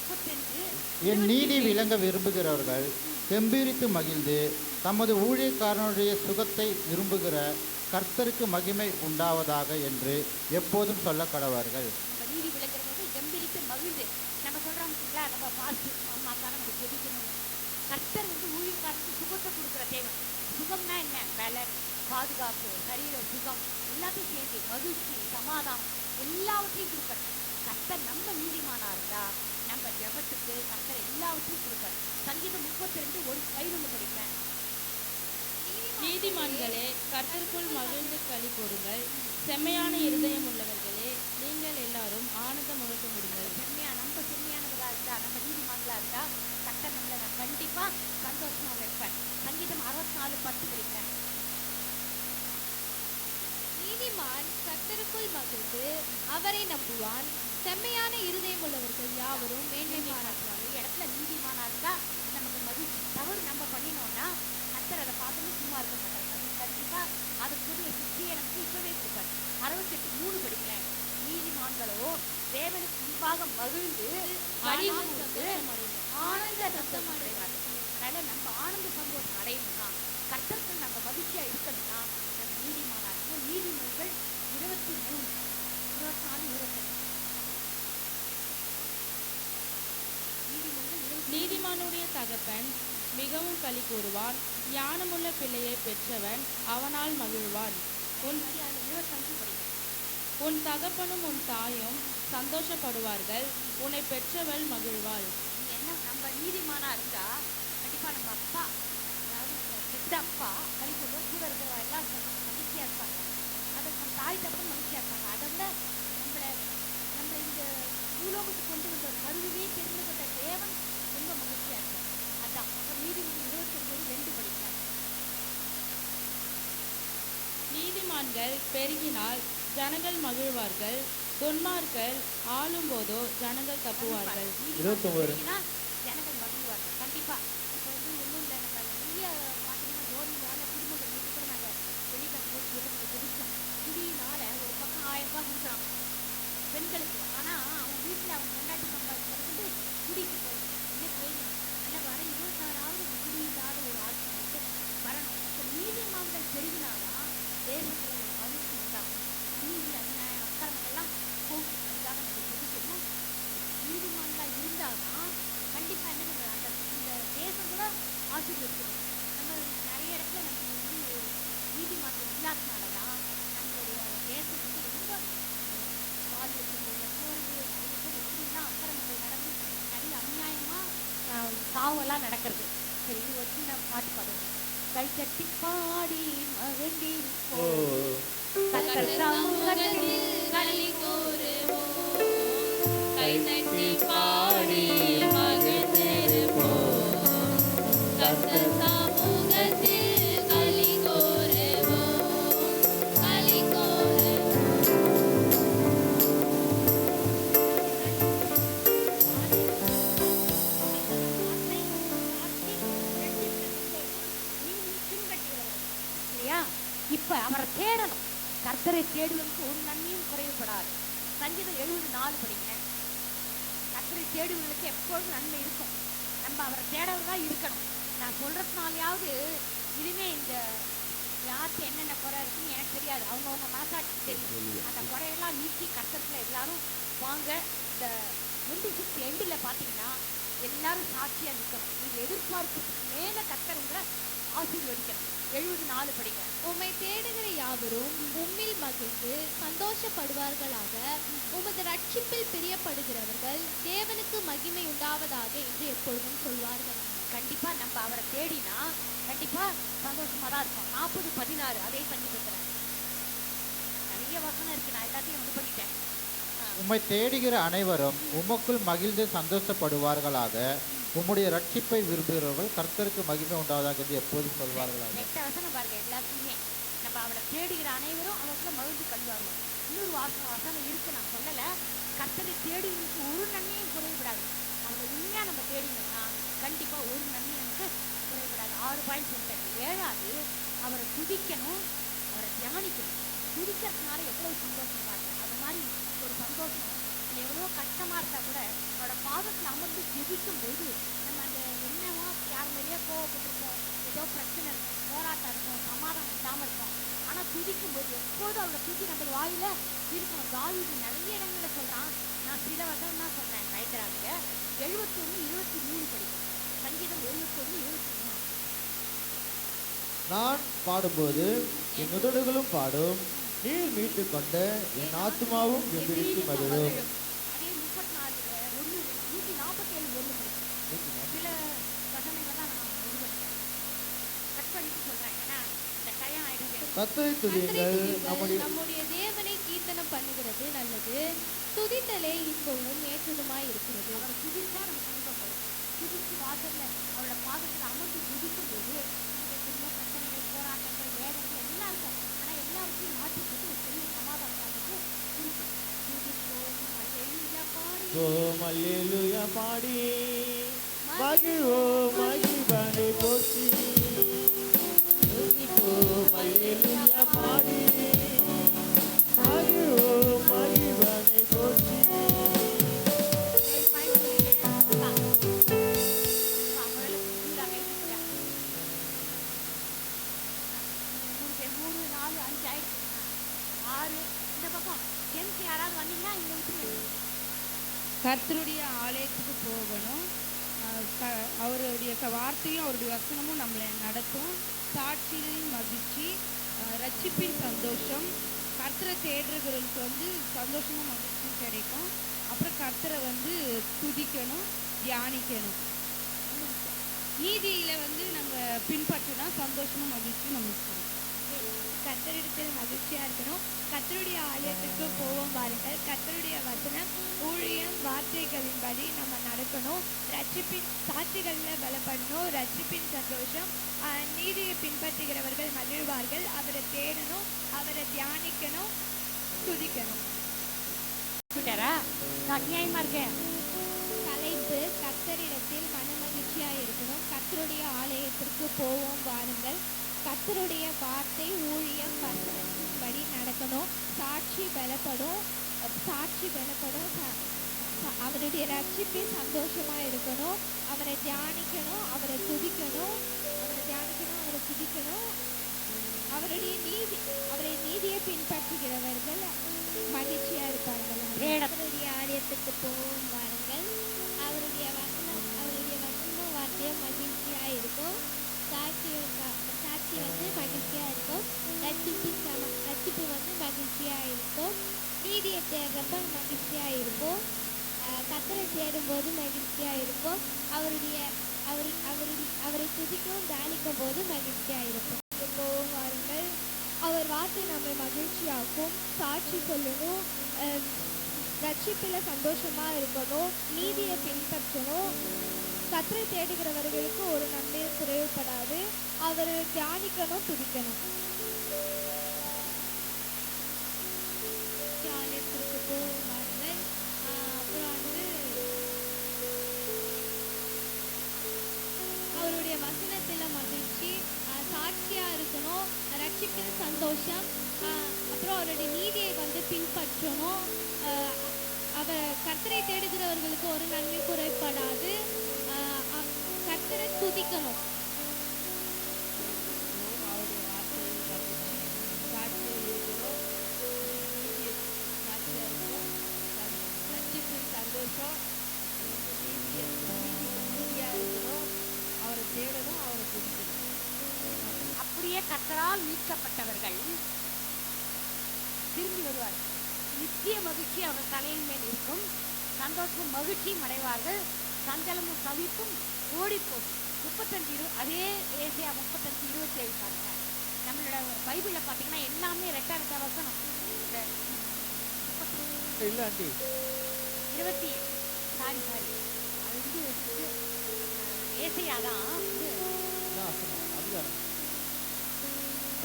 35. என் நீதி விளங்க விரும்புகிறவர்கள் கெம்பீரித்து மகிழ்ந்து தமது ஊழியக்காரனுடைய சுகத்தை விரும்புகிற கர்த்தருக்கு மகிமை உண்டாவதாக என்று எப்போதும் சொல்ல கடவார்கள். நம்ம நீதி விளங்குறவங்க கம்பீரித்து மகிழ்ந்து நம்ம சொல்றோம் இல்லைங்களா, நம்ம பாஸ்ட் அம்மாக்காக நம்ம ஜெபிக்கணும். கர்த்தர் வந்து ஊழியக்காரனுக்கு சுகத்தை கொடுக்குற தேவன். சுகம்னா என்ன? பலன், பாதுகாப்பு, சரீர சுகம் எல்லாத்தையும் சேர்ந்து மகிழ்ச்சி, சமாதானம் எல்லாவற்றையும் கொடுப்பார். கர்த்தர் நம்ம நீதிமானா இருந்தா நம்ம ஜெபத்துக்கு கர்த்தர் எல்லாவற்றையும் கொடுப்பார். சங்கீதம் 32:11 படிக்கிறேன். நீதிமான்களே கர்த்தருக்குள் மகிழ்ந்து களி கூறுங்கள். செம்மையான இருதயம் உள்ளவர்களே, நீங்கள் எல்லாரும் ஆனந்த முழக்கமிடுங்கள். செம்மையானவர்களா இருந்தா, நம்ம நீதிமான்களா இருந்தா, கர்த்தர் நம்மளை நான் கண்டிப்பா சந்தோஷமா வைப்பேன். சங்கீதம் 64:10 படிக்கிறேன். நீதிமான் கர்த்தருக்குள் மகிழ்ந்து அவரை நம்புவான். செம்மையான இருதயம் உள்ளவர்கள் யாவரும் மேன்மை பாராட்டுவார்கள். இடத்துல நீதிமானா இருந்தா நமக்கு மகிழ்ச்சி. தவறு நம்ம பண்ணினோம்னா கர்த்தர் அதை பார்த்துட்டு சும்மா இருக்க மாட்டார். கண்டிப்பா அதுக்குரிய சித்தியை நமக்கு இப்பவே கொடுப்பார். 68:3 படிக்கிறேன். நீதிமான்களோ தேவனுக்கு முன்பாக மகிழ்ந்து ஆனந்த சத்தம் அடைவார். அதனால நம்ம ஆனந்த சந்தோஷம் அடையணும்னா, கர்த்தருக்கு நம்ம மகிழ்ச்சியா இருக்கணும்னா, நம்ம நீதிமானா இருக்கணும். நீதிமன்கள் 23, 24, 25. நீதிமானுடைய தகப்பன் மிகவும் களி கூறுவான். ஞானமுள்ள பிள்ளையை பெற்றவன் அவனால் மகிழ்வான். உன் தகப்பனும் உன் தாயும் சந்தோஷப்படுவார்கள். உன்னை பெற்றவள் மகிழ்வாள். என்ன நம்ம நீதிமானா இருந்தா கண்டிப்பா நம்ம அப்பா, அதாவது நம்ம பெற்ற அப்பா களி கூறுவார். கூட இருக்கிறவா எல்லாம் மகிழ்ச்சியா இருப்பாங்க. அதை நம்ம தாய் தகப்பன் மகிழ்ச்சியா இருப்பாங்க. அதை விட நம்ம இந்த பூலோகத்துக்கு கொண்டு வந்த ஒரு கருவிலே தெரிந்து கொண்ட தேவன் ரொம்ப மகிழ்ச்சியா இருப்பார். அதான் அப்புறம் நீதிமன்றம் 29:2 படிக்கிறார். நீதிமான்கள் பெருகினால் ஜனங்கள் மகிழ்வார்கள். துன்மார்கள் ஆளும் போதோ ஜனங்கள் தப்புவார்கள். 29. ஜனங்கள் மகிழ்வார்கள். கண்டிப்பா இப்போ ஒன்றும் இல்லை, நம்ம நிறைய பார்த்தீங்கன்னா கவர்மெண்டால குடும்பங்கள் வீட்டு கூட நாங்கள் வெளியிட்ட குடிச்சோம். குடியினால ஒரு பக்கம் 1000 ரூபாய் கொடுக்குறான் பெண்களுக்கு. ஆனால் அவன் வீட்டில் அவன் கொண்டாட்டி சம்பாதிக்கிறது குடிக்கு போகும். இன்னைக்கு வேணும் ஆனால் வர 26வது குடி இல்லாத ஒரு ஆட்சி வந்து வரணும். இப்போ நீதிமன்றங்கள் பெருகினாதான் தேசத்தில் ஒரு மகிழ்ச்சி உண்டாகும். நீதி அநியாயம் அக்கிரமங்கள்லாம் போகும். அதுக்காக நம்ம தெரிஞ்சுக்கணும். நீதிமன்றங்களா இருந்தால்தான் கண்டிப்பாக என்ன பண்ணுறது, அந்த இந்த தேசம் கூட ஆசீர்வதிக்கணும். நம்ம நிறைய இடத்துல நம்ம நீதிமன்றம் இல்லாதனால தான் நம்மளுடைய தேசம் ரொம்ப எப்படிலாம் அக்கிரமங்கள் நடந்து நிறைய அநியாயமா சாவெல்லாம் நடக்கிறது. சரி, இது ஒரு சின்ன பாட்டு பாடுவோம். கை தட்டி பாடி மகிழ்ந்து களி கூறுவோம். கை தட்டி பாடி மகிழ்ந்திருப்போம். கர்த்தர் சமூகத்தில் களி கூறுவோம். களி கூறுவோம். இப்ப அவரை தேடணும். கர்த்தரை தேடுவதற்கு ஒரு நன்மையும் குறைவுபடாது. சங்கீதம் 74 படிங்க. கர்த்தரை தேடுவதற்கு எப்பொழுதும் நன்மை இருக்கும். நம்ம அவரை தேடவர்களா இருக்கணும். நான் சொல்றதுனாலையாவது இனிமே இந்த யாருக்கு என்னென்ன குறை இருக்குன்னு எனக்கு தெரியாது, அவங்கவுங்க மனசாட்சி தெரியும். அந்த குறையெல்லாம் நீக்கி கர்த்தத்துல எல்லாரும் வாங்க. இந்த 26 எண்டில் பார்த்தீங்கன்னா எல்லாரும் சாட்சியா நிற்கணும். நீங்க எதிர்பார்ப்புக்கு மேல கர்த்தர் உங்களை ஆசீர்வதிக்கணும். 74 படிங்க. உம்மை தேடுகிற யாவரும் உம்மில் மகிழ்ந்து சந்தோஷப்படுவார்களாக. உமது ரட்சிப்பில் பிரியப்படுகிறவர்கள் தேவனுக்கு மகிமை உண்டாவதாக என்று எப்பொழுதும் சொல்வார்கள். கண்டிப்பா நம்ம அவரை தேடினா கண்டிப்பா சந்தோஷமா தான் இருக்கும். 40:16 அதே சங்கீதத்தில் நிறைய வசனம் இருக்கு. நான் எல்லாத்தையும் இது பண்ணிட்டேன். உம்மை தேடுகிற அனைவரும் உமக்குள் மகிழ்ந்து சந்தோஷப்படுவார்களாக. உம்முடைய ரட்சிப்பை விரும்புகிறவர்கள் கர்த்தருக்கு மகிமை உண்டாவதாக என்று எப்போதும் சொல்வார்களாக. 8 வசனம் பாருங்க. எல்லாத்தையுமே நம்ம அவரை தேடுகிற அனைவரும் அவருக்குள்ள மகிழ்ந்து கல்வார்கள். இன்னொரு வசனம் இருக்கு, நான் சொல்லல. கர்த்தரை தேடுவதற்கு ஒரு நன்மையும் குறைவிடாது. அவரை உண்மையா நம்ம தேடினோம்னா கண்டிப்பா ஒரு நன்மை நமக்கு குறைவிடாது. 6 பாயிண்ட் சொல்லிட்டேன். 7வது அவரை துதிக்கணும், அவரை தியானிக்கணும். துதிக்கிறதுனால எவ்வளவு சந்தோஷம் பாருங்க. அது மாதிரி ஒரு சந்தோஷம் எவ்வளோ கஷ்டமா இருந்தா கூட அவரோட பாதத்தில் அமர்ந்து ஜெபிக்கும் போது நம்ம அந்த என்னவோ யார் மேலேயோ கோவப்பட்டிருப்போம், ஏதோ பிரச்சனை இருக்கும், போராட்டம் இருக்கும், சமாதானம் இல்லாமல் இருக்கும். ஆனால் துதிக்கும் போது எப்போதும் அவரோட துதி நம்ம வாயில இருக்கணும். தாவீது நிறைய இடங்கள்ல சொல்றான். நான் சில வசனம் தான் சொல்றேன், பயந்துறாங்க. 71:23 படிக்கும். சங்கீதம் 71:23. நான் பாடும்போது என் உதடுகளும் பாடும், நீர் மீட்டு கொண்ட என் ஆத்மாவும் கம்பீரித்து மகிழும். அதே 147:1 சில வசனங்களை தான் நான் கட் பண்ணிட்டு சொல்றேன். ஏன்னா இந்த கர்த்தரை துதியுங்கள். நம்முடைய நம்முடைய தேவனை கீர்த்தனம் பண்ணுகிறது நல்லது. துதித்தலே இன்பமும் ஏற்றதுமாய் இருக்கிறது. அவரை துதிச்சா நமக்கு இன்பம் வரும். துதிச்சு வாசல்ல அவரோட பாதத்தில் அமர்ந்து துதிக்கும் போது நமக்கு எத்தனையோ பிரச்சனைகள், போராட்டங்கள், வேதனைகள் எல்லாம் இருக்கும். ஆனா எல்லாத்தையும் மாற்றி போட்டு ஒரு பெரிய சமாதானத்துக்கு துதிப்போம். துதிப்போம் அல்லேலூயா பாடி ஓம் அல்லேலூயா பாடி மகிழ்வோம் மகிழ்வனை போற்றி. துதிப்போம் அல்லேலூயா பாடி மகிழ்வோம் மகிழ்வனை போற்றி. மூணு நாலு அஞ்சு ஆயிடுச்சு, ஆறு. இந்த பக்கம் ஜென்ஸ் யாராவது வந்தீங்கன்னா இந்த விட்டுருங்க. கர்த்தருடைய ஆலயத்துக்கு போகணும். அவருடைய வார்த்தையும் அவருடைய வசனமும் நம்மளை நடத்தும். சாட்சிகளின் மகிழ்ச்சி, ரட்சிப்பின் சந்தோஷம், கர்த்தரை தேடுறவர்களுக்கு வந்து சந்தோஷமும் மகிழ்ச்சியும் கிடைக்கும். அப்புறம் கர்த்தரை வந்து துதிக்கணும், தியானிக்கணும். நீதியில வந்து நம்ம பின்பற்றினா சந்தோஷமும் மகிழ்ச்சியும் நம்மளுக்கு கிடைக்கும். கர்த்தரிடத்தில் மகிழ்ச்சியா இருக்கணும். கர்த்தருடைய ஆலயத்துக்கு போவோம் பாருங்கள். கர்த்தருடைய வசனம், ஊழியம், வார்த்தைகளின்படி நம்ம நடக்கணும். ரட்சிப்பின் சாட்சிகளில் பலப்படணும். ரட்சிப்பின் சந்தோஷம், நீதியை பின்பற்றுகிறவர்கள் மகிழ்வார்கள். அவரை தேடணும், அவரை தியானிக்கணும், துதிக்கணும். நான் நியாயமா இருக்கேன். தலைப்பு கர்த்தரிடத்தில் மனமகிழ்ச்சியா இருக்கணும். கர்த்தருடைய ஆலயத்திற்கு போவோம் வாருங்கள். கர்த்தருடைய வார்த்தை, ஊழியம், வசனத்தின்படி நடக்கணும். சாட்சி பலப்படும். அவருடைய ரட்சிப்பில் சந்தோஷமா இருக்கணும். அவரை தியானிக்கணும், அவரை துதிக்கணும். அவருடைய நீதியை பின்பற்றுகிறவர்கள் மகிழ்ச்சியா இருப்பார்கள். அவருடைய ஆலயத்துக்கு போவோம் வாருங்கள். அவருடைய வசனம் வார்த்தையும் மகிழ்ச்சியா இருக்கும். சாட்சி வந்து மகிழ்ச்சியா இருக்கும். ரட்சிப்பு வந்து மகிழ்ச்சியா இருக்கும். நீதியை தேடுறப்ப மகிழ்ச்சியா இருக்கும். கர்த்தரை தேடும்போது மகிழ்ச்சியா இருக்கும். அவரை துதிக்கவும் தியானிக்கும் போது மகிழ்ச்சியா இருக்கும். போவோம் வாருங்கள். அவர் வார்த்தை நம்மை மகிழ்ச்சியாக்கும். சாட்சி சொல்லணும், ரட்சிப்பில் சந்தோஷமா இருக்கணும், நீதியை பின்பற்றணும். கர்த்தரை தேடுகிறவர்களுக்கு ஒரு நன்மையும் குறைவுபடாது. அவர் தியானிக்கணும், துதிக்கணும். ஆலயத்திற்கு போவோம் வாருங்கள். அப்புறம் வந்து அவருடைய வசனத்தில் மகிழ்ச்சி, சாட்சியா இருக்கணும், ரட்சிப்பில் சந்தோஷம். அப்புறம் அவருடைய நீதியை வந்து பின்பற்றணும். அவர் கர்த்தரை தேடுகிறவர்களுக்கு ஒரு நன்மை குறைபடாது. கர்த்தரை துதிக்கணும். அவருடைய வார்த்தையை மகிழ்ச்சி, சாட்சியாக இருக்கிறோம், நீதியை சாட்சியாக இருக்கும், ரட்சிப்பின் சந்தோஷம், நீதியாக இருக்கிறோம், அவரை தேடணும், அவரை துதிக்கணும். அப்படியே கர்த்தரால் மீட்கப்பட்டவர்கள் திரும்பி வருவார். நித்திய மகிழ்ச்சி அவர் தலையின் மேல் இருக்கும். சந்தோஷமும் மகிழ்ச்சியும் அடைவார்கள். சஞ்சலமும் தவிப்பும் ஓடிப்போம். 35 அதே ஏசியா 35:27 பாருங்க. நம்மளோட பைபிள்ல பாத்தீங்கன்னா எல்லாமே ரெட்ட வசனம். இல்ல ஆண்டி 20 சாரி அது வந்து ஏசியா தான்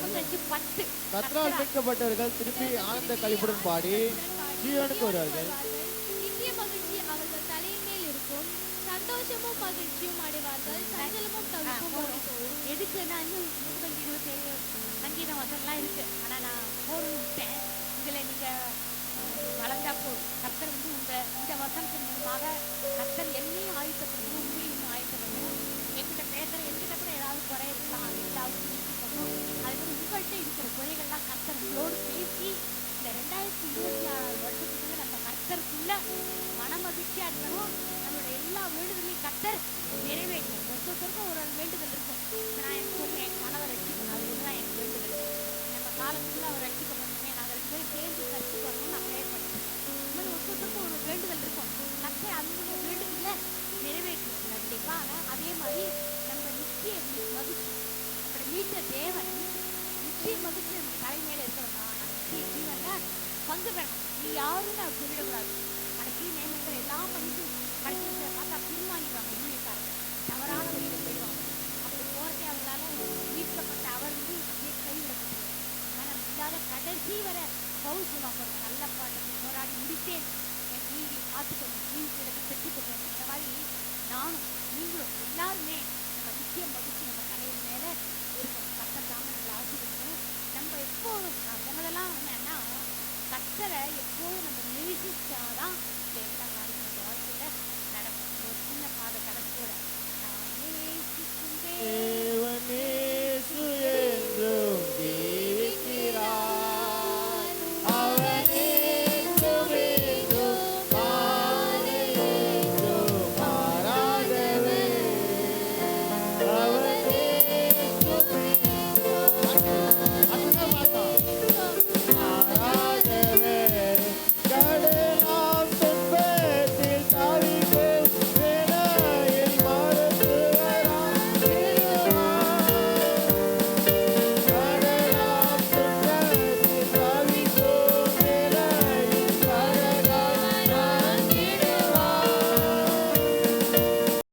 35:10. கர்த்தரால் மீட்கப்பட்டவர்கள் திருப்பி ஆனந்த களிப்புடன் பாடி ஜீவனுக்கு வருவார்கள். நித்திய மகிழ்ச்சி அவர்கள் தலையின் மேல் இருக்கும். சந்தோஷமும் மகிழ்ச்சியும் அடைவார்கள். சஞ்சலமும் தவிப்பும் ஓடிப்போகும். எதுக்குன்னா இன்னும் 27 சங்கீத வசனம்லாம் இருக்கு. ஆனா நான் போறேன்னு விட்டேன். இதுல நீங்க வளர்ந்தா போதும். கர்த்தர் வந்து இந்த வசனத்தின் மூலமாக கர்த்தர் என்னையும் ஆயத்தப்படுத்தணும், உங்களையும் ஆயத்தப்படுத்தணும். என்கிட்ட என்கிட்ட கூட ஏதாவது குறை இருக்கலாம், அது ஏதாவது நீக்கிக்கணும். அது மாதிரி உங்கள்கிட்ட இருக்கிற குறைகள்லாம் கர்த்தர் உங்களோடு பேசி இந்த 2026 வருஷத்துக்குள்ள நம்ம கர்த்தருக்குள்ள மனமகிழ்ச்சியா இருக்கணும். நம்மளோட எல்லா வேண்டுதலையும் கர்த்தர் நிறைவேற்றணும். ஒருத்தருக்கும் ஒரு வேண்டுதல் இருக்கும். நான் எனக்கு சொல்லுவேன், என் கணவர் ரட்சிக்கணும், அது இதுதான் எனக்கு வேண்டுதல். நம்ம காலத்துக்குள்ள அவர் ரட்சிக்கப்படணுமே, நாங்கள் 2 பேரும் சேர்ந்து கற்றுக்கு வரணும்னு நான் ப்ரேயர் பண்ணிட்டேன். இந்த மாதிரி ஒருத்தருக்கும் ஒரு வேண்டுதல் இருக்கும். கர்த்தர் அந்த வேண்டுதலை நிறைவேற்றணும் கண்டிப்பாக. அதே மாதிரி நம்ம நித்திய மகிழ்ச்சி, நம்மளோட மீட்ட தேவன் நித்திய மகிழ்ச்சி பங்கு பெறணும். நீ யாருன்னு அவர் சொல்லிடக்கூடாது. கடைசி நேரத்தில் எல்லாம் பண்ணிட்டு கடைசியில் பார்த்தா பின்வாங்கிடுவாங்க. ஊழியக்காரங்க தவறான வழியில் போயிடுவாங்க. அப்படி போகிறதே அவங்களால மீட்கப்பட்ட அவர் அப்படியே கைவிடப்பட்டது. ஆனால் நம்ம இல்லாத கடைசி வரை பவுல் சொல்லுவாங்க, நல்ல பாட்டத்தை போராடி முடித்தேன், என் நீதியை காத்துக்கணும், நீதி கிடக்கு பெற்றுக்கொண்டேன். இந்த மாதிரி நானும் நீங்களும் எல்லாருமே நம்ம நிச்சயம் மகிழ்ச்சி நம்ம தலையின் மேலே